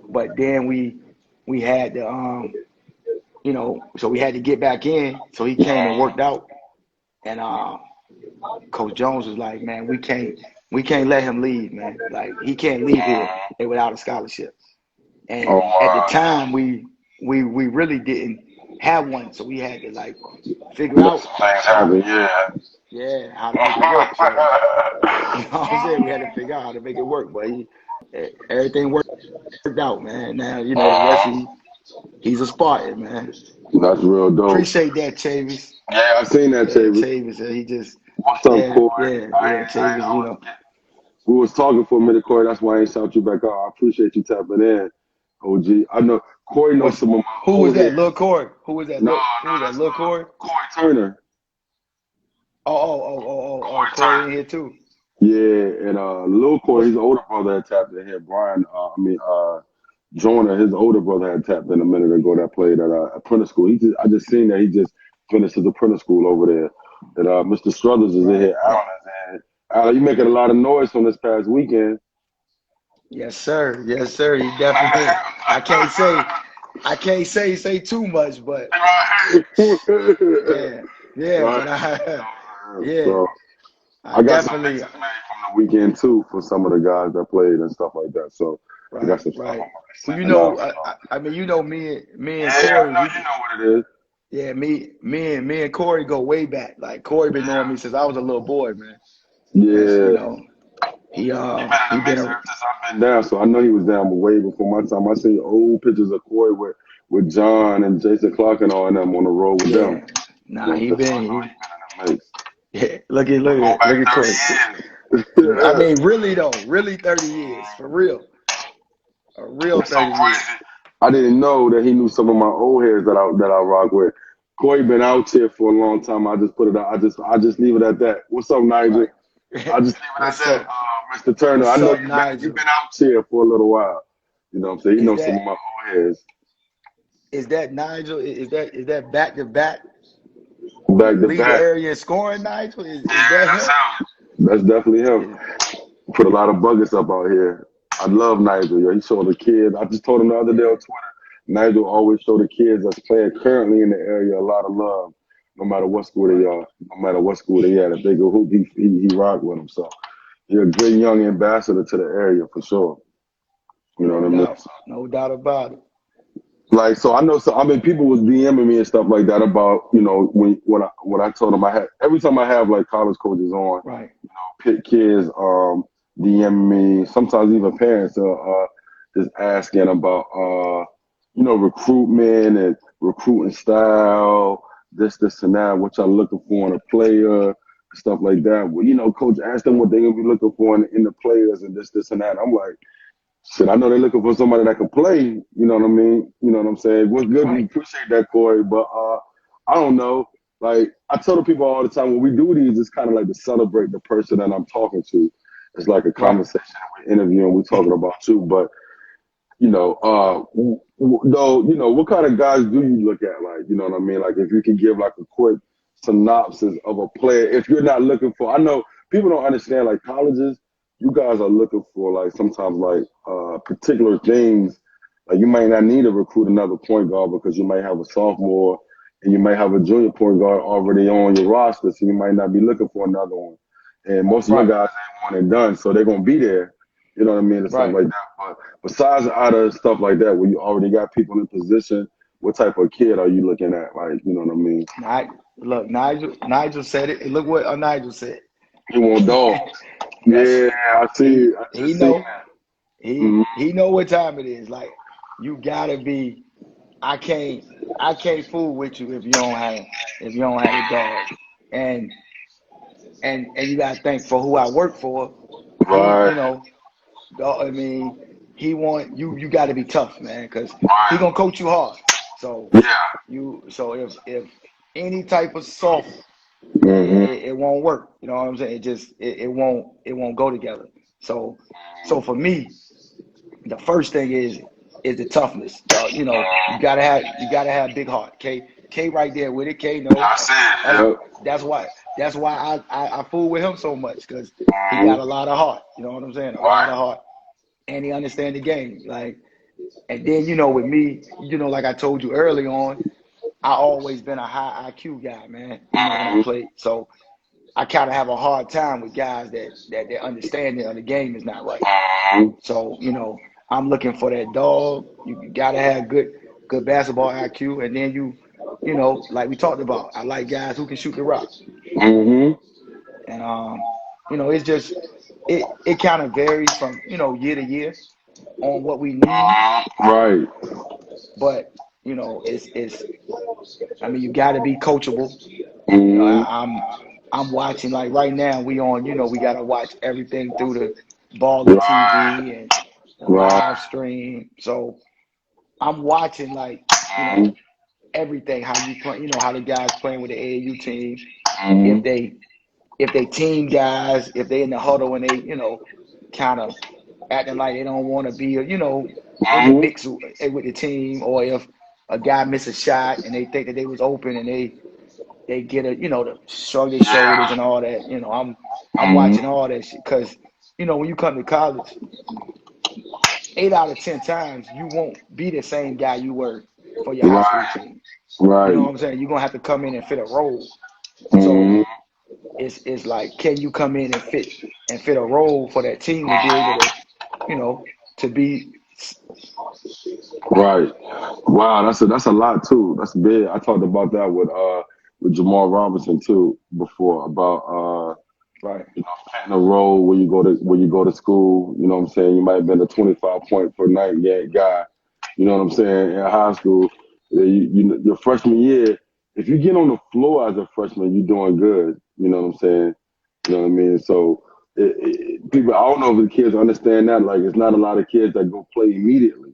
but then we had to so we had to get back in. So he came and worked out, and Coach Jones was like, man, we can't let him leave, man. Like he can't leave here without a scholarship. Oh And at the wow. time we really didn't have one, so we had to like figure Make out some things how happen, to yeah. how to make it work. So you know what I'm saying? We had to figure out how to make it work, but everything worked out, man. Now the rest he's a Spartan, man. That's real dope. Appreciate that, Chavis. Yeah, I seen that, Yeah, Chavis. Chavis. He just What's up, Corey? Chavis. We was talking for a minute, Corey. That's why I ain't shout you back out. I appreciate you tapping in, OG. I know Corey knows What's some of my who was old that? heads. Lil Corey. Who was that? No, Who was that? that's Lil Corey. Corey Turner. Oh. Corey Corey in Turner. here too. Yeah, and Lil Corey, What's his older brother had tapped in here. Brian, Joyner, his older brother had tapped in a minute ago that played at apprentice school. I just seen that he just finished his apprentice school over there. And Mr. Struthers is in right, here. Alan right. is in here. Alan, you making a lot of noise from this past weekend. Yes, sir. Yes, sir. He definitely. I can't say. Say too much, but yeah, yeah. Right. But yeah, So I I got some definitely. pictures made from the weekend too for some of the guys that played and stuff like that. So I got Right, some stuff I'm right. gonna be Well, sending out. me and Yeah, Corey. I know you know what it is. Yeah, me and Corey go way back. Like Corey been knowing me since I was a little boy, man. That's Yeah. He been he in the been mix a ever since I've been down, so I know he was down way before my time. I seen old pictures of Corey with John and Jason Clark and all of them on the road with them. yeah. Nah, So he I know been he been in the mix. yeah. We go back Look at Corey. 30 I years. mean, really though, really 30 years for real, a real It's so 30 years. crazy. I didn't know that he knew some of my old heads that I rock with. Corey been out here for a long time. I just put it out. I just leave it at that. What's up, Nigel? Right. I just leave it at What's that, up? Mr. Turner. I What's know up, you've Nigel? been out here for a little while. You know what I'm saying? You Is know some that of my old heads. is that Nigel? Is that back to back Back to lead the back. area in scoring, Nigel? Is Yeah, that that's him? him. That's definitely him. Is, Put a lot of buckets up out here. I love Nigel. Yo. He showed the kids. I just told him the other day on yeah, Twitter. Nigel always show the kids that's playing currently in the area a lot of love, no matter what school they right. are, no matter what school they at. If they go hoop, he rock with them. So you're a good young ambassador to the area for sure. You know what No I mean? doubt. No doubt about it. Like so, I know. So I mean, people was DMing me and stuff like that about when I told them I had every time I have like college coaches on. Right. Pit kids DM me, sometimes even parents just asking about recruitment and recruiting style, this and that, what y'all looking for in a player, stuff like that. Well, coach asked them what they're gonna be looking for in the players and this and that. I'm like, shit, I know they're looking for somebody that can play, you know what I mean? You know what I'm saying? What's good, we Right. appreciate that, Corey, but I don't know. Like I tell the people all the time when we do these, it's kind of like to celebrate the person that I'm talking to. It's like a Right. conversation, we interview and we're talking about you. But Though, what kind of guys do you look at? Like, you know what I mean? Like, if you could give like a quick synopsis of a player, if you're not looking for, I know people don't understand like colleges, you guys are looking for like sometimes like particular things. Like, you might not need to recruit another point guard because you might have a sophomore and you might have a junior point guard already on your roster, so you might not be looking for another one. And most of your Right, guys ain't one and done, so they're gonna be there. You know what I mean, and stuff right. like that. But besides out of stuff like that, where you already got people in position, what type of kid are you looking at? Like, you know what I mean? Look, Nigel said it. Look what Nigel said. You want dogs? That's Yeah, I he see. I he just see know that. he Mm-hmm. he know what time it is. Like you gotta be. I can't I can't fool with you if you don't have the dog. And and you gotta think for who I work for. He Right, I mean he want you. You got to be tough, man, because he gonna coach you hard. So yeah. if any type of soft Mm-hmm. it won't work. You know what I'm saying? It won't go together. So for me, the first thing is the toughness. You gotta have big heart. K right there with it. K no, I see it. that's Yep. that's why I fool with him so much because he got a Mm-hmm. lot of heart. You know what I'm saying? A lot Right. of heart, and he understand the game. Like, and then with me, like I told you early on, I always been a high IQ guy, man. When I Mm-hmm. played, so I kind of have a hard time with guys that their understanding of the game is not right. Mm-hmm. So I'm looking for that dog. You gotta have good basketball IQ, and then like we talked about, I like guys who can shoot the rock, Mm-hmm. and it's just it kind of varies from year to year on what we need, Right. but it's I mean you got to be coachable. Mm-hmm. I'm watching like right now we on we gotta watch everything through the baller Right. TV and the Right. live stream. So I'm watching like Mm-hmm. everything how you play, how the guys playing with the AAU team. If Mm-hmm. they if they team guys, if they in the huddle and they kind of acting like they don't want to be in the Mm-hmm. mix with the team, or if a guy miss a shot and they think that they was open and they get a to shrug their shoulders Yeah. and all that. I'm watching Mm-hmm. all that shit because when you come to college, 8 out of 10 times you won't be the same guy you were for your high school Right. team. You know Right. what I'm saying? You're gonna have to come in and fit a role. So Mm-hmm. it's like, can you come in and fit a role for that team to be able to to be Right. Wow, that's a lot too. That's big. I talked about that with Jamal Robinson too before about right, fitting a role where you go to school. You know what I'm saying? You might have been a 25 point per night guy. You know what I'm saying? In high school, your freshman year, if you get on the floor as a freshman, you're doing good. You know what I'm saying? You know what I mean? So people, I don't know if the kids understand that. Like, it's not a lot of kids that go play immediately.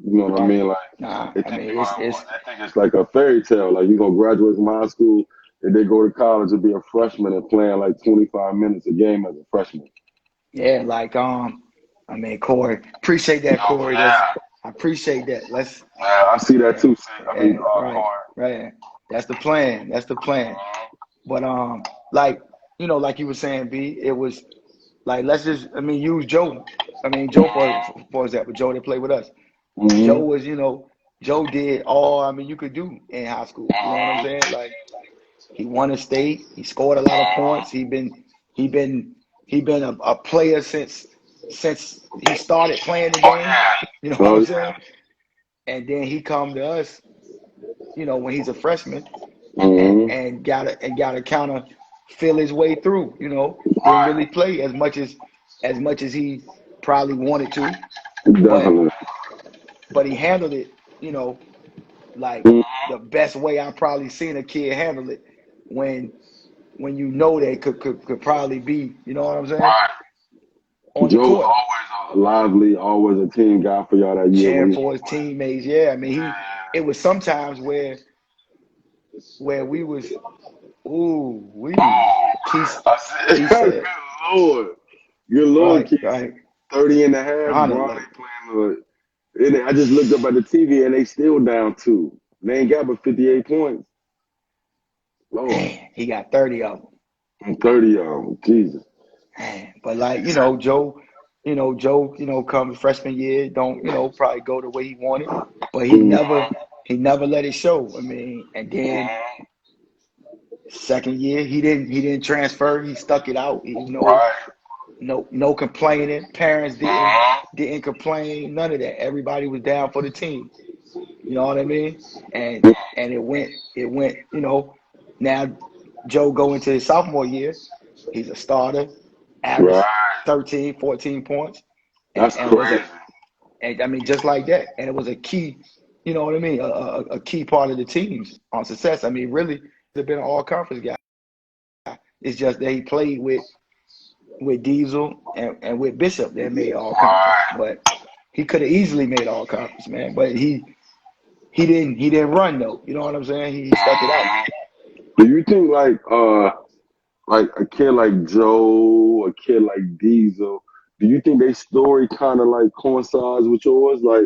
You know what I right. mean? Like, Nah, they I think mean you're it's they think it's like a fairy tale. Like, you're gonna graduate from high school and they go to college and be a freshman and playing like 25 minutes a game as a freshman. yeah, like I mean Corey, appreciate that, Corey. That's Yeah, I appreciate that. Let's yeah, I see that yeah, too. yeah, right, Corey. right. That's the plan. That's the plan. But like like you were saying, B, it was like let's just use Joe. Joe for example, Joe that played with us. Joe Mm-hmm. was Joe did all you could do in high school. You know what I'm saying? Like he won a state. He scored a lot of points. He been he been a player since he started playing the Oh game. yeah. You know what Oh I'm yeah. saying? And then he come to us, when he's a freshman, Mm-hmm. and gotta kind of feel his way through. Didn't Right. really play as much as he probably wanted to, but Definitely. he handled it. Like Mhm. the best way I probably seen a kid handle it when they could probably be. You know what I'm saying? Right. On the Joe was court, always lively, always a team guy for y'all that year cheering when he for his teammates. Yeah, I mean it was sometimes where we was ooh we he I he said, good said Lord. Good Lord, right, kid. right, 30 and a half, 100, Bron like ain't playing with. And I just looked up at the TV and they still down 2. They ain't got but 58 points. Lord. Man, he got 30 of them. And 30 of them. Jesus. Man, but like, Joe, comes freshman year, don't, probably go the way he wanted, but he never let it show. I mean, and then second year, he didn't transfer. He stuck it out. Right. No complaining. Parents didn't complain. None of that. Everybody was down for the team. You know what I mean? And it went. Now Joe go into his sophomore year. He's a starter, average 13, 14 points. That's crazy. And I mean, just like that. And it was a key, you know what I mean? A key part of the team's on success. I mean, really, he's been an all-conference guy. It's just that he played with Diesel and with Bishop that made all-conference. But he could have easily made all-conference, man. But he didn't run though. You know what I'm saying? He stuck it out. Do you think like a kid like Joe, a kid like Diesel, do you think their story kind of like coincides with yours? Like,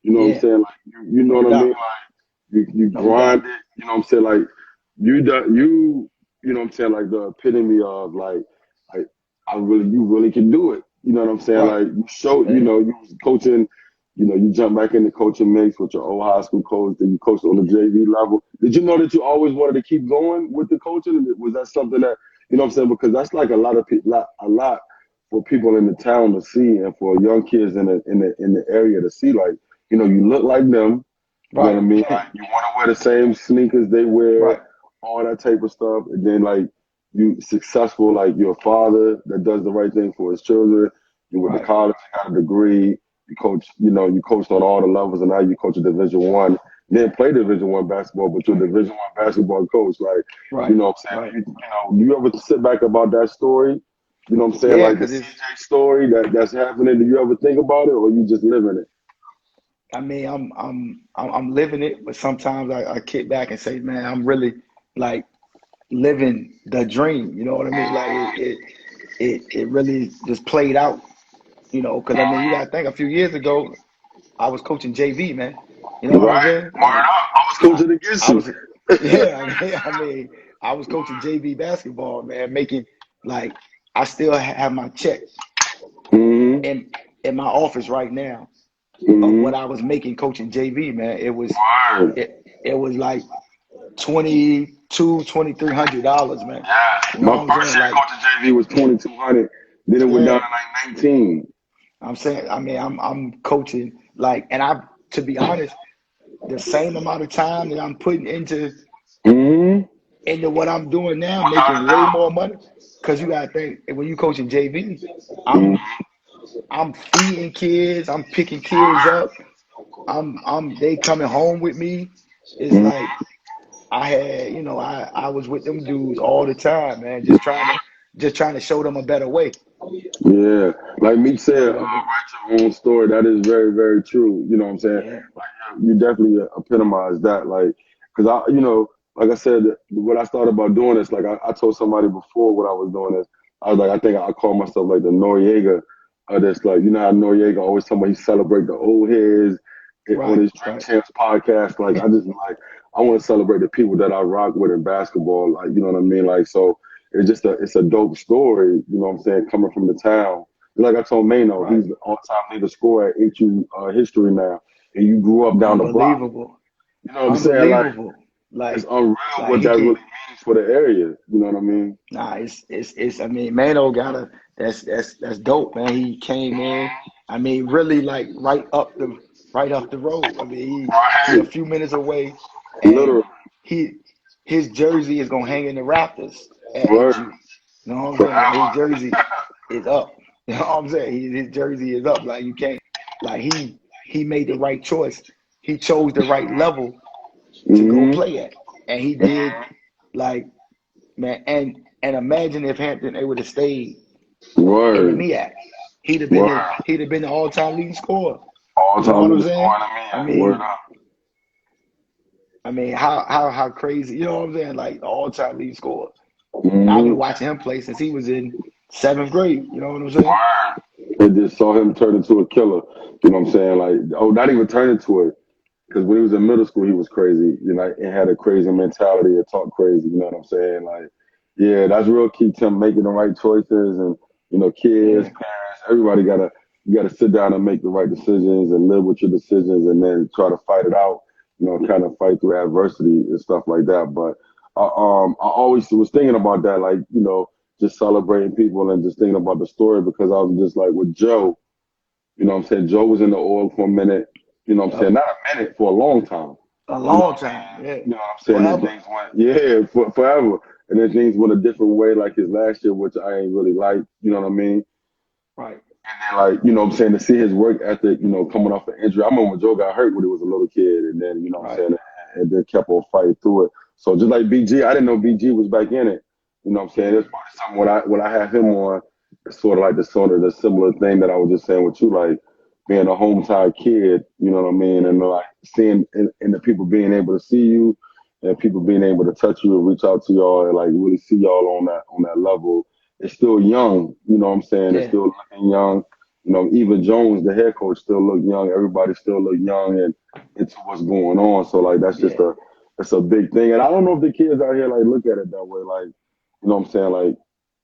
you know what I'm saying? Like, you know what I mean? Like, you grinded, you know what I'm saying? Like, you know what I'm saying? Like the epitome of like you really can do it. You know what I'm saying? Like you showed, you was coaching. You jump back into coaching mix with your old high school coach, then you coached on the JV level. Did you know that you always wanted to keep going with the coaching? Was that something that, you know what I'm saying? Because that's like a lot for people in the town to see and for young kids in the area to see. Like, you look like them. You know what I mean? Like, you want to wear the same sneakers they wear, all that type of stuff. And then, like, you successful, like your father that does the right thing for his children. You went to college, you got a degree. You coach, you coached on all the levels, and now you coach a Division I. You didn't play Division I basketball, but you're a Division I basketball coach. Like, you know what I'm saying? Do you ever sit back about that story? You know what I'm saying? Yeah, like the CJ story that's happening. Do you ever think about it, or you just living it? I mean, I'm living it, but sometimes I kick back and say, man, I'm really like living the dream. You know what I mean? Like it really just played out. Because I mean, you gotta think a few years ago, I was coaching JV, man. You know what I'm saying? I was coaching against you. I was coaching JV basketball, man, making like I still have my check in my office right now of what I was making coaching JV, man. It was like $2,200-$2,300, man. Yeah. My first year coaching JV was $2,200. Then it went down to like 19. I'm saying, I mean, I'm coaching like, and to be honest, the same amount of time that I'm putting into what I'm doing now, making way more money. Because you gotta think, when you coaching JV, I'm feeding kids, I'm picking kids up, they coming home with me. It's like I had, I was with them dudes all the time, man, just trying to show them a better way. Yeah, like Meek said, write your own story. That is very, very true. You know what I'm saying? Yeah. Like, you definitely epitomize that. Like, because like I said, when I started about doing this, like I told somebody before what I was doing this, I was like, I think I call myself like the Noriega of this. Like, you know how Noriega always talking about he celebrate the old heads on his Drink Champs podcast. Like, I just like, I want to celebrate the people that I rock with in basketball. Like, you know what I mean? Like, so it's just it's a dope story, you know what I'm saying, coming from the town. Like I told Mano, he's the all-time leader scorer at HU history now, and you grew up down the block. Unbelievable. You know what I'm saying? Like, it's unreal what that really means for the area. You know what I mean? Nah, it's. I mean, Mano got that's dope, man. He came in. I mean, really like right up the road. I mean, he a few minutes away, and literally, his jersey is gonna hang in the rafters at HU. You know what I'm saying? His jersey is up. You know what I'm saying? His jersey is up. Like, you can't. Like, he made the right choice. He chose the right level to go play at, and he did. Like, man, and imagine if Hampton they would have stayed in the MEAC. He'd have been the all-time leading scorer. All-time leading scorer in the MEAC. I mean, how crazy, you know what I'm saying? Like, all-time leading scorer. I've been watching him play since he was in 7th grade. You know what I'm saying? and just saw him turn into a killer. You know what I'm saying? Like, oh, not even turn into it. Because when he was in middle school, he was crazy. You know, and had a crazy mentality and talk crazy. You know what I'm saying? Like, yeah, that's real key to him making the right choices. And kids, Yeah, parents, everybody gotta sit down and make the right decisions and live with your decisions, and then try to fight it out. Kind of fight through adversity and stuff like that. But I always was thinking about that, like just celebrating people and just thinking about the story because I was just like with Joe. You know what I'm saying? Joe was in the oil for a minute. You know what I'm yep. saying? Not a minute, for a long time. A You know long what I time. mean? Yeah, You know what I'm saying? Then forever. things went, yeah, forever. And then things went a different way, like his last year, which I ain't really like. You know what I mean? Right. And then, like, what I'm saying, to see his work ethic, coming off an injury. I remember when Joe got hurt when he was a little kid, and then, what I'm Right. saying, and then kept on fighting through it. So just like BG, I didn't know BG was back in it. You know what I'm saying? It's probably something when I have him on, it's sort of like the similar thing that I was just saying with you, like being a hometown kid, you know what I mean? And like seeing and the people being able to see you and people being able to touch you and reach out to y'all and like really see y'all on that level. It's still young, you know what I'm saying? It's Yeah. still looking young. Even Jones, the head coach, still look young. Everybody still look young and into what's going on. So like that's just Yeah. it's a big thing. And I don't know if the kids out here like look at it that way. Like, what I'm saying? Like,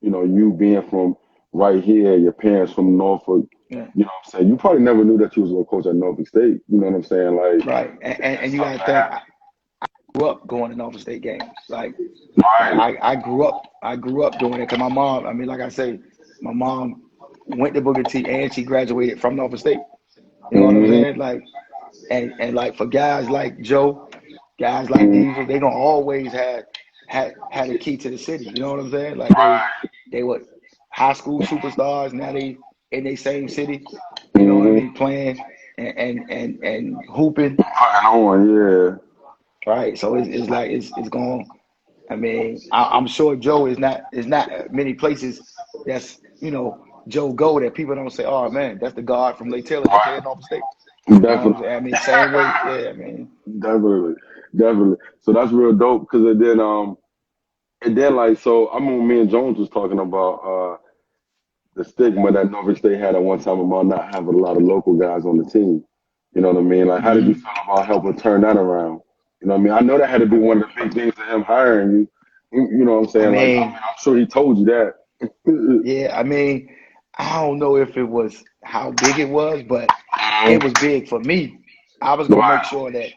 you being from right here, your parents from Norfolk, Yeah. you know what I'm saying? You probably never knew that you was gonna coach at Norfolk State. You know what I'm saying? Like Right. And it's you something gotta that think, happened. I grew up going to Norfolk State games. Like Right. I grew up doing it because my mom, I mean, like I say, my mom went to Booker T and she graduated from Norfolk State. You know what I'm Mm-hmm. saying? Like, and like for guys like Joe, guys like Diesel, they gonna always had a key to the city. You know what I'm saying? Like they were high school superstars. Now they in the same city. You know what I Mm-hmm. mean? Playing and hooping. Putting on, yeah. Right. So it's like it's going. I mean, I'm sure Joe is not many places that's Joe go that people don't say, oh man, that's the guard from Lake Taylor that played at Norfolk State. You know what I'm Definitely. saying? I mean, same way. Yeah. I mean, Definitely. Definitely. So that's real dope because and then like so I remember me and Jones was talking about the stigma that Norfolk State had at one time about not having a lot of local guys on the team. You know what I mean? Like how did you mhm. feel about helping turn that around? You know what I mean? I know that had to be one of the big things to him hiring you. You know what I'm I saying? Like mean, I'm sure he told you that. yeah. I mean, I don't know if it was how big it was, but it was big for me. I was gonna make Right. sure that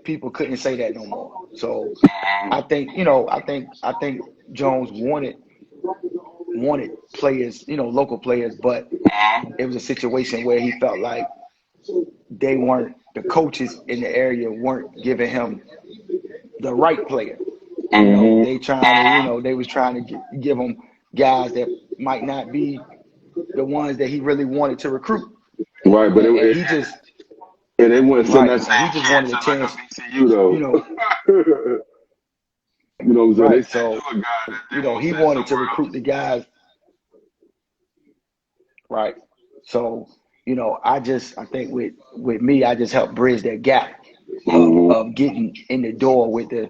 people couldn't say that no more. So I think Jones wanted players, local players, but it was a situation where he felt like the coaches in the area weren't giving him the right player. Mm-hmm. They was trying to give him guys that might not be the ones that he really wanted to recruit. Right, but And he just, they wouldn't send right, that and he same just kid wanted a to like chance, a VCU you know, though. You know what I'm saying? They right. send So, you a guy that they won't he send wanted to somewhere recruit else. the guys, right. So, I think with me, I just helped bridge that gap Mm-hmm. of getting in the door with the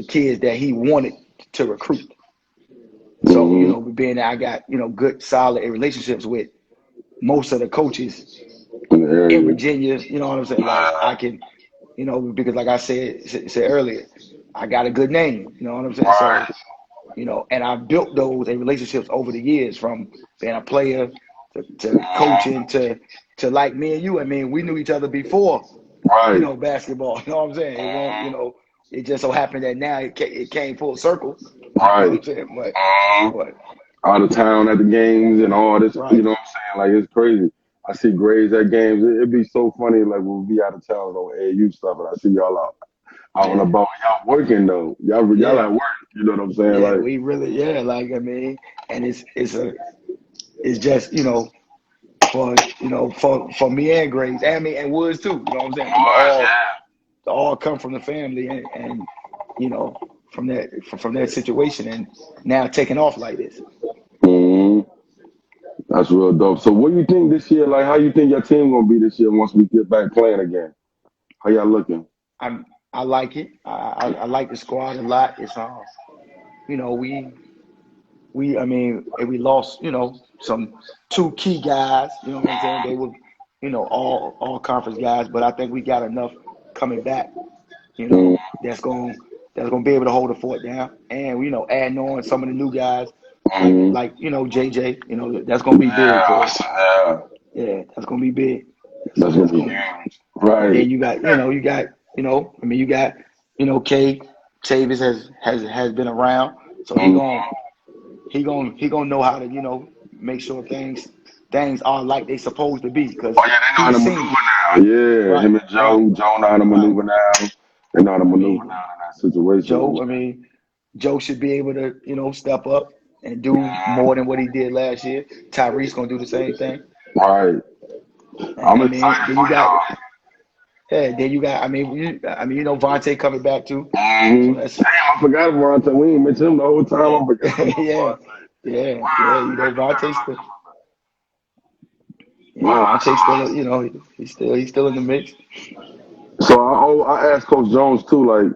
kids that he wanted to recruit. So, Mm-hmm. being that I got, good solid relationships with most of the coaches In the in area. Virginia, you know what I'm saying? Like I can, because like I said earlier, I got a good name, you know what I'm saying? Right. So, and I built those relationships over the years from being a player to coaching to like me and you. I mean, we knew each other before, Right. basketball. You know what I'm saying? It won't, it just so happened that now it came full circle. You know what Right. I'm saying? But, Mm-hmm. but Out of town at the games and all this, you right. know what I'm saying? Like it's crazy. I see grades at games. It'd be so funny, like when we be out of town on AAU stuff, and I see y'all out and Yeah. about. Y'all working though. Y'all Yeah. at work. You know what I'm saying? Yeah. Like, We really, yeah. Like, I mean, and it's just, for me and Graves, and me and Woods too. You know what I'm saying? We was, all come from the family and you know, from that situation and now taking off like this. yeah. Mm-hmm. That's real dope. So what do you think this year? Like, how you think your team gonna be this year once we get back playing again? How y'all looking? I like it. I like the squad a lot. It's we I mean, and we lost, some two key guys. You know what I'm saying? They were, all conference guys, but I think we got enough coming back. Mm, That's gonna be able to hold the fort down, and adding on some of the new guys mm. like JJ. That's gonna be big for us. Yeah, Yeah, that's gonna be big. that's gonna That's be gonna. huge. And Right. then you got, K. Chavis has been around, so Mm. he gonna know how to make sure things are like they supposed to be because Oh yeah, they know how he's to seen maneuver it. now. Yeah, Right, him and right, Joe know how to right. maneuver now. They know how to I maneuver mean, now in that situation. Joe. I mean, Joe should be able to step up and do more than what he did last year. Tyrese gonna do the same thing. Right. And I'm I mean, excited then for you got y'all. I mean, Vontae coming back too. So Mm-hmm. that's Damn, I forgot about Vontae. We ain't mentioned him the whole time. yeah, I forgot about yeah, Vontae. yeah. Wow, how you Vontae been still, yeah, Wow, that's Vontae still, awesome. he's still in the mix. So I asked Coach Jones too, like,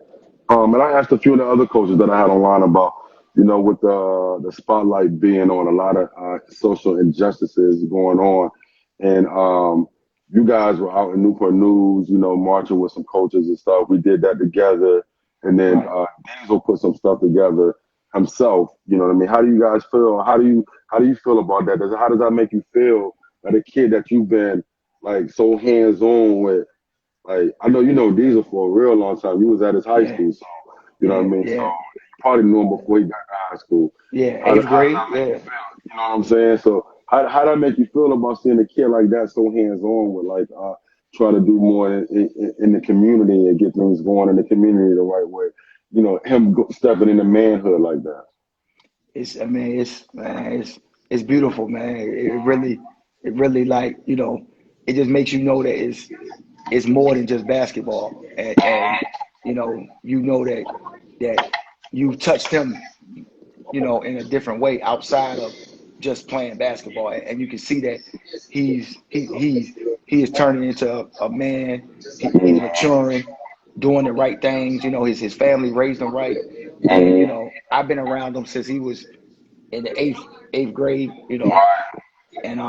and I asked a few of the other coaches that I had online about, with the spotlight being on a lot of social injustices going on, and you guys were out in Newport News, marching with some coaches and stuff. We did that together, and then Right. Diesel put some stuff together himself. You know what I mean? How do you guys feel? How do you feel about that? How does that make you feel? That a kid that you've been like so hands on with. Like I know you know Diesel for a real long time. You was at his high Yeah, school, so you know what I yeah, mean. So yeah, you probably knew him before he got to high school. yeah. How does Eighth that grade. make you Yeah. feel? You know what I'm saying? So how that make you feel about seeing a kid like that so hands on with like trying to do more in the community and get things going in the community the right way? Him stepping into manhood like that. I mean, it's beautiful, man. It really like it just makes you know that it's more than just basketball, and that you've touched him, in a different way outside of just playing basketball, and you can see that he is turning into a man. He's Mm-hmm. maturing, doing the right things. His family raised him right, and I've been around him since he was in the eighth grade. And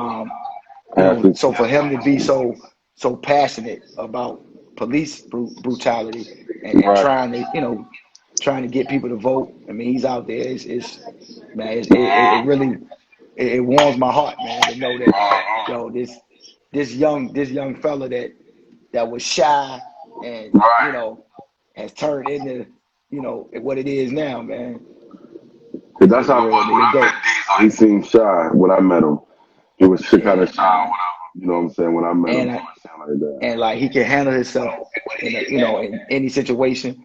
Athletes. so for him to be so passionate about police brutality and Right. trying to get people to vote. I mean, he's out there. It's man, it really it warms my heart, man, to know that this young fella that was shy and Right. has turned into what it is now, man. 'Cause that's how it I was mean, when it's I met dope. Diesel. He seemed shy when I met him. He was kind of Yeah, shy or man. whatever. You know what I'm saying? When I met him, And he I, was saying like that. and like he can handle himself in any situation.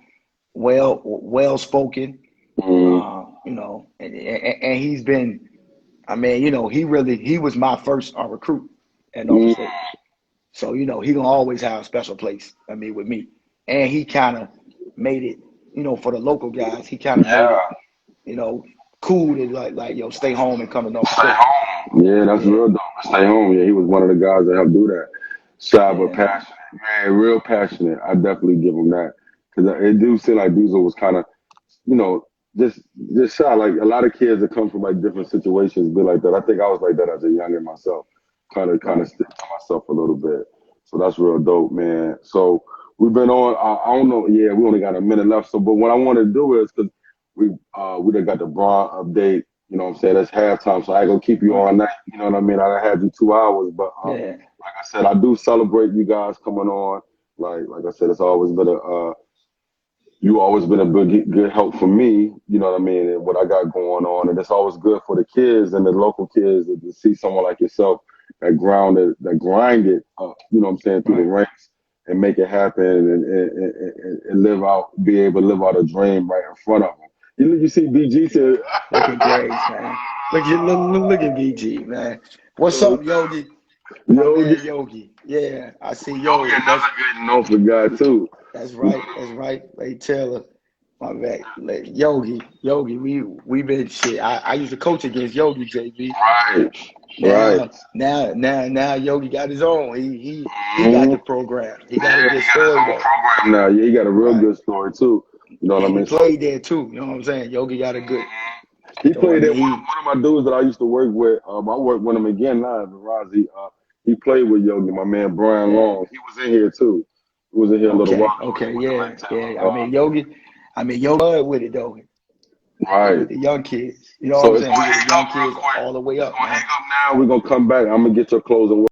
Well spoken. Mm, And he's been. I mean, he was my first recruit at Norfolk mm, State. So he gonna always have a special place. I mean, with me, and he kind of made it. For the local guys, he kind of made it. yeah. You know, cool to stay home and come to Norfolk Stay State. home. Yeah, that's Yeah, real dope. Stay home. Yeah, he was one of the guys that helped do that. Shy but yeah, man. passionate. Man, real passionate. I definitely give him that. Because it do seem like Diesel was kind of, you know, just just shy. Like a lot of kids that come from like different situations be like that. I think I was like that as a youngin myself. Kind of Right. stick to myself a little bit. So that's real dope, man. So we've been on. I don't know. Yeah, we only got a minute left. So, but what I want to do is because we done got the Braun update. You know what I'm saying? That's halftime, so I ain't gonna keep you Right. all night. You know what I mean? I done had you 2 hours, but Yeah. like I said, I do celebrate you guys coming on. Like I said, it's always been you always been a good help for me, you know what I mean, and what I got going on. And it's always good for the kids and the local kids to see someone like yourself that grind it up, you know what I'm saying, through the Right. ranks and make it happen and live out, be able to live out a dream right in front of them. You see BG said, Look at Grace, man. Look at VG, man. What's uh, up, Yogi? My Yogi, man Yogi. Yeah, I see Yogi, Yogi. another good Norfolk guy too. That's You know right. That's right. Lay Taylor. My man. Yogi. We been shit. I used to coach against Yogi, JB. Right, right. Now Yogi got his own. He got Mhm. the program. He got a Yeah, good he got his story own though. program now. Yeah, he got a real Right. good story too. You know what I And he mean? So played there too. You know what I'm saying? Yogi got a good. He So I played at mean, one of my dudes that I used to work with. I work with him again now, Razi. He played with Yogi, my man Brian yeah. Long. He was in here too. He was in here a little while Okay, ago. He okay, went to yeah, Lake yeah. Taylor. I mean, Yogi with it though, Right. with the young kids. You know what So I'm it's saying? He gonna with the hang young up real kids quick. all the way It's up, gonna man. hang up now. We're gonna come back. I'm gonna get your closing